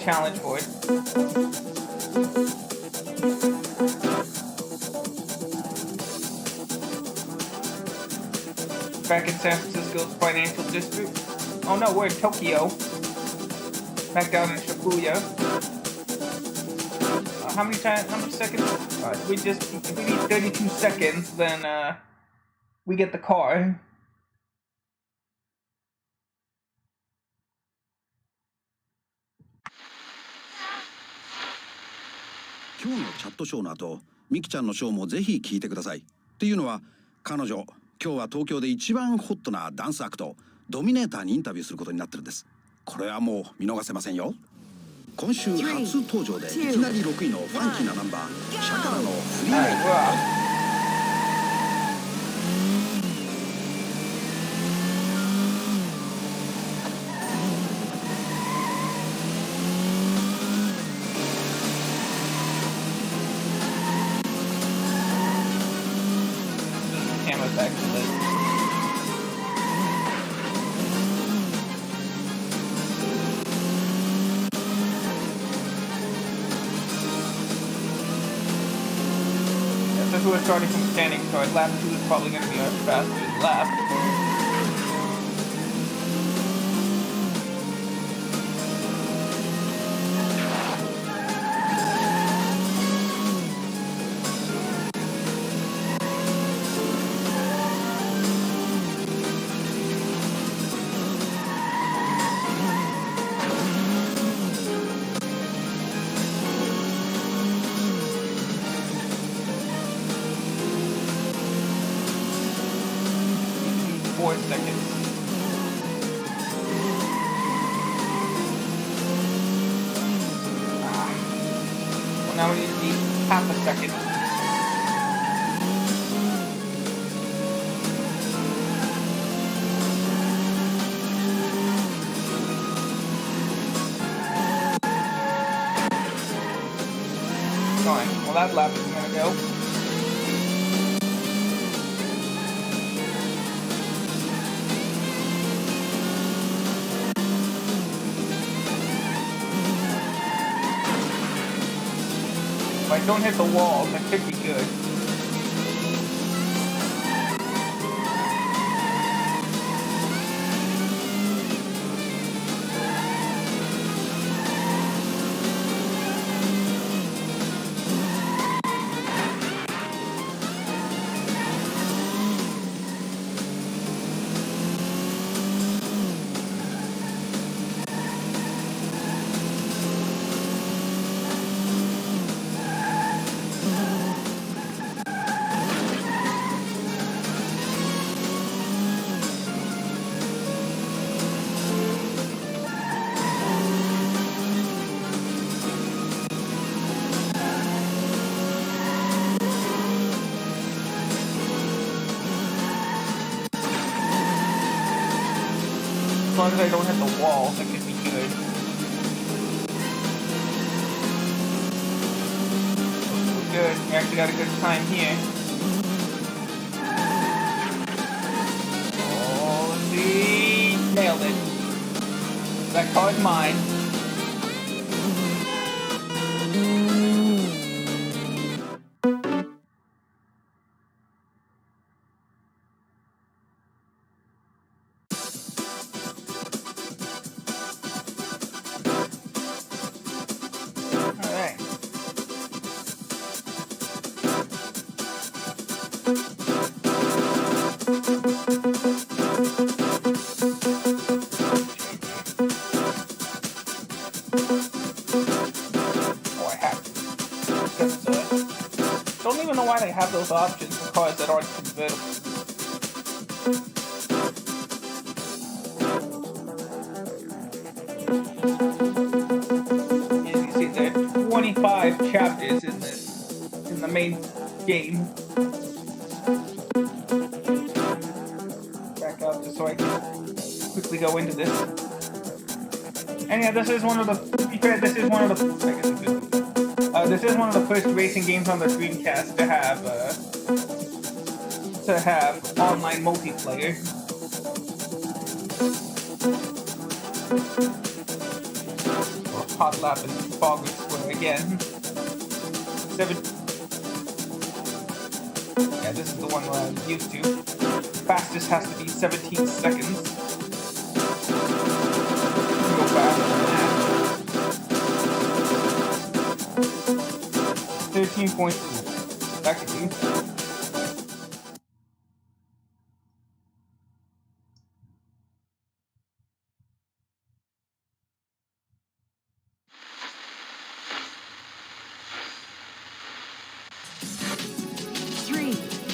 Challenge for it. Back in San Francisco's financial district. Oh no, we're in Tokyo. Back down in Shibuya. How much seconds? If we need 32 seconds, then we get the car. 今日のチャットショーの後、ミキちゃんのショーもぜひ聞いてください。っていうのは、彼女、今日は東京で一番ホットなダンスアクト、ドミネーターにインタビューすることになってるんです。これはもう見逃せませんよ。今週初登場でいきなり6位のファンキーなナンバー、シャカラのフリーメイク。Who are starting from standing start. Lap 2 is probably going to be our fastest lap. Now we need half a second. Fine. Well, that lap is gonna go. I don't hit the wall, that could be good. As long as I don't hit the wall, that could be good. We're good. We actually got a good time here. Oh, let's see. Nailed it. That car's mine. Don't even know why they have those options for cars that aren't convertible. As you see, there are 25 chapters in the main game. Back up just so I can quickly go into this. And yeah, this is one of the. To be fair, this is one of the. I guess it's good. This is one of the first racing games on the Dreamcast to have online multiplayer. Hot lap and Fogger Square again. Yeah, this is the one where I'm used to. Fastest has to be 17 seconds. Go faster than that. 13.2. That could do.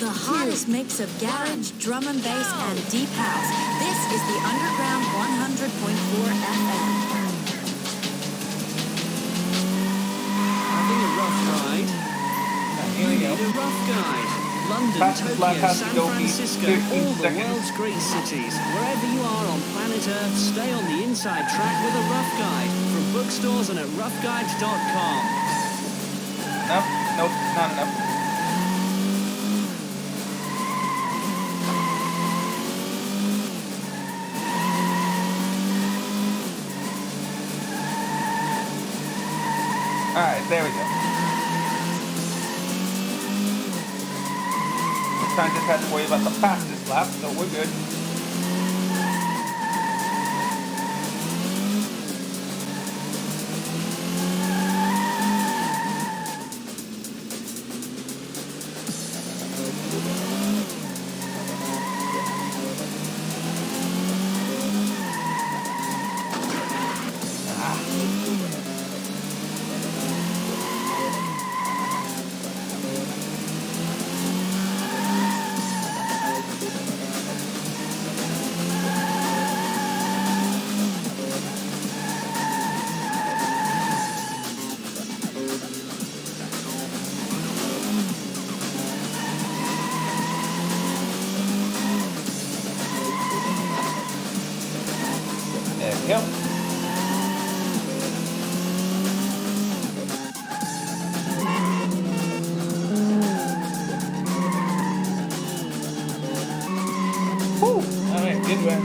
The hottest mix of garage, drum and bass, and deep house. This is the Underground 100.4 FM. Having a rough ride? You need a rough guide. London, Tokyo, San Francisco, all the world's great cities. Wherever you are on planet Earth, stay on the inside track with a rough guide. From bookstores and at roughguides.com. Nope, not enough. Alright, there we go. This time just had to worry about the fastest lap, so we're good. Yep. Whew. Alright, good one.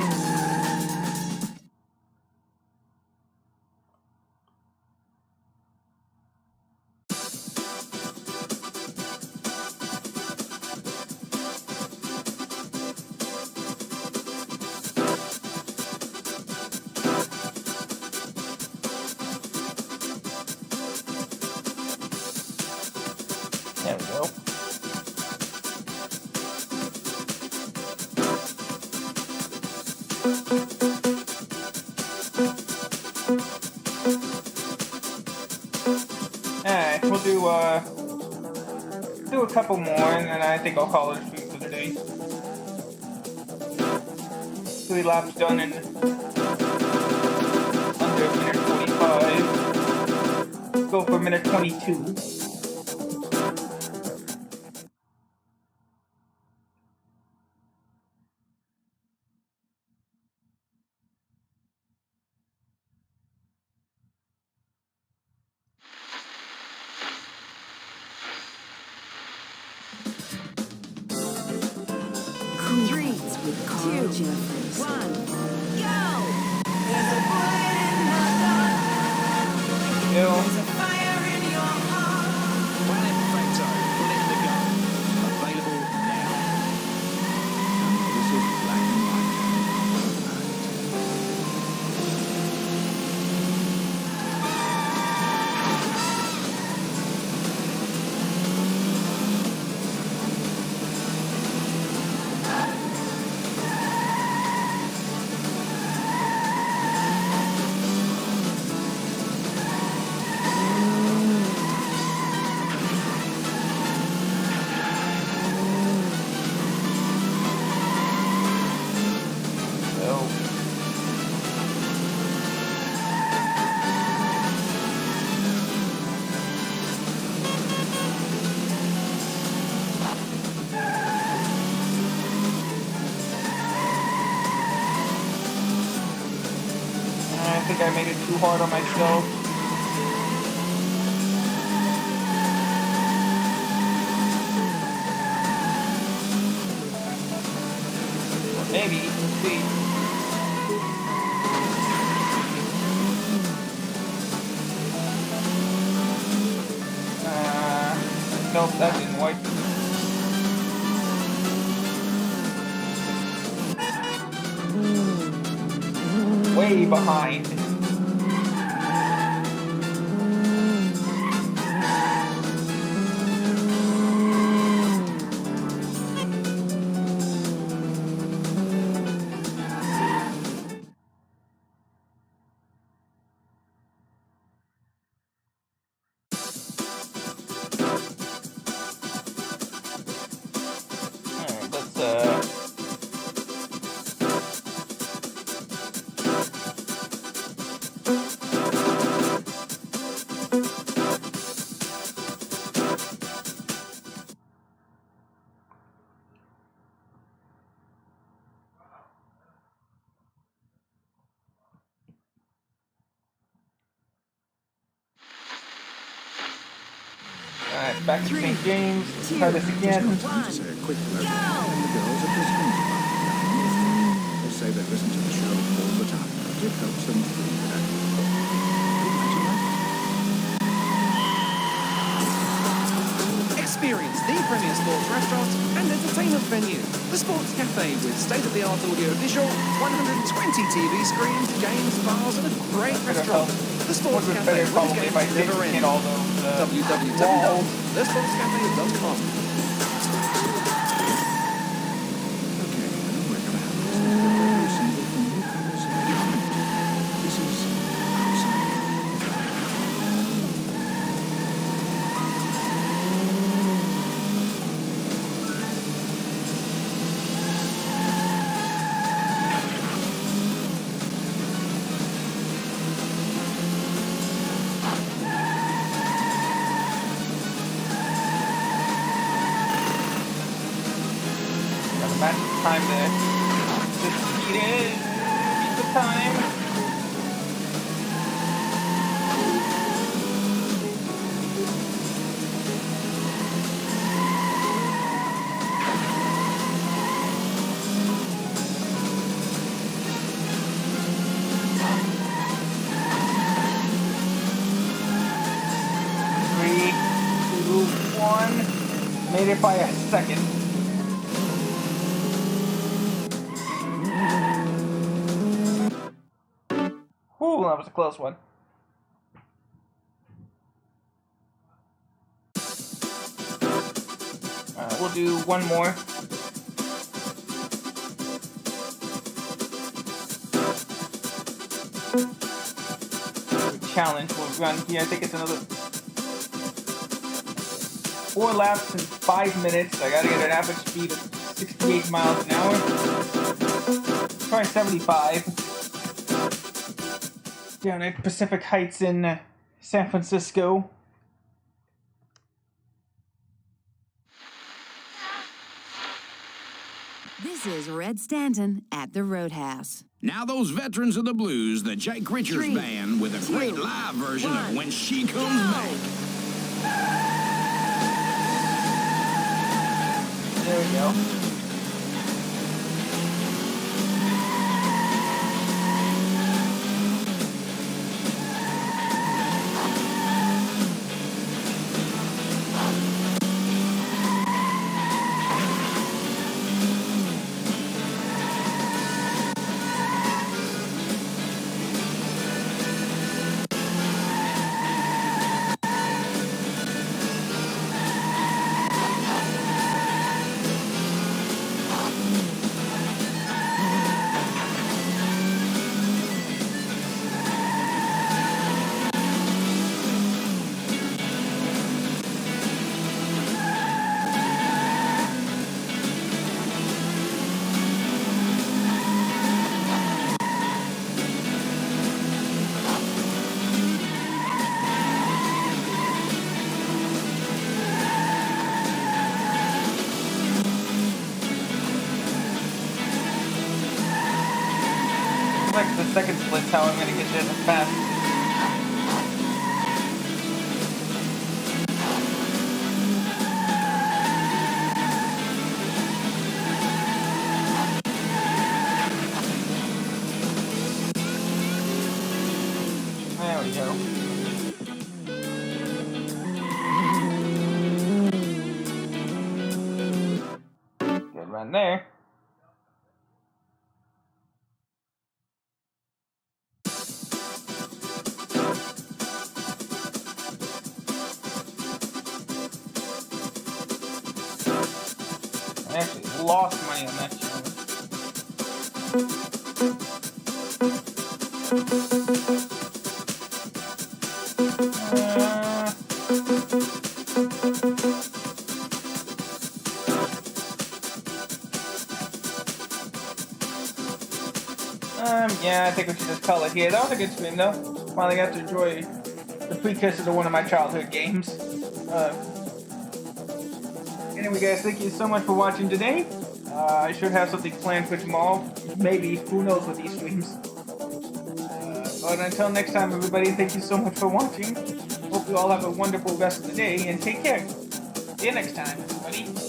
There we go. Alright, we'll do a couple more, and then I think I'll call it a stream for the day. 3 laps done in under a minute 45. Go for a minute 22. I think I made it too hard on myself. Or maybe, let's see. Nope, that didn't work. Way behind. Alright, back to St. James. Try this again. Say a quick word, and the girls are presented by they say they listen to the show all the time. It helps them through the day. Experience the premier sports restaurant and entertainment venue. The Sports Cafe with state-of-the-art audio-visual, 120 TV screens, games, bars, and a great restaurant. The Sports Cafe where the games never end. www.thesportscafe.com. Time there. Just beat it. Beat the time. Three, two, one. Made it by a second. Ooh, that was a close one. We'll do one more. Challenge will run here. I think it's another 4 laps in 5 minutes. I gotta get an average speed of 68 miles an hour. Try 75. Down at Pacific Heights in San Francisco. This is Red Stanton at the Roadhouse. Now those veterans of the blues, the Jake Richards Band, with a great live version of When She Comes Back. There we go. Like the second split's how I'm gonna get there fast. There we go. Good run there. I actually lost money on that challenge. Yeah, I think we should just call it here. That was a good stream, though. Finally got to enjoy the precursor to one of my childhood games. Anyway, guys, thank you so much for watching today. I should have something planned for tomorrow. Maybe. Who knows with these streams. But until next time, everybody, thank you so much for watching. Hope you all have a wonderful rest of the day, and take care. See you next time, everybody.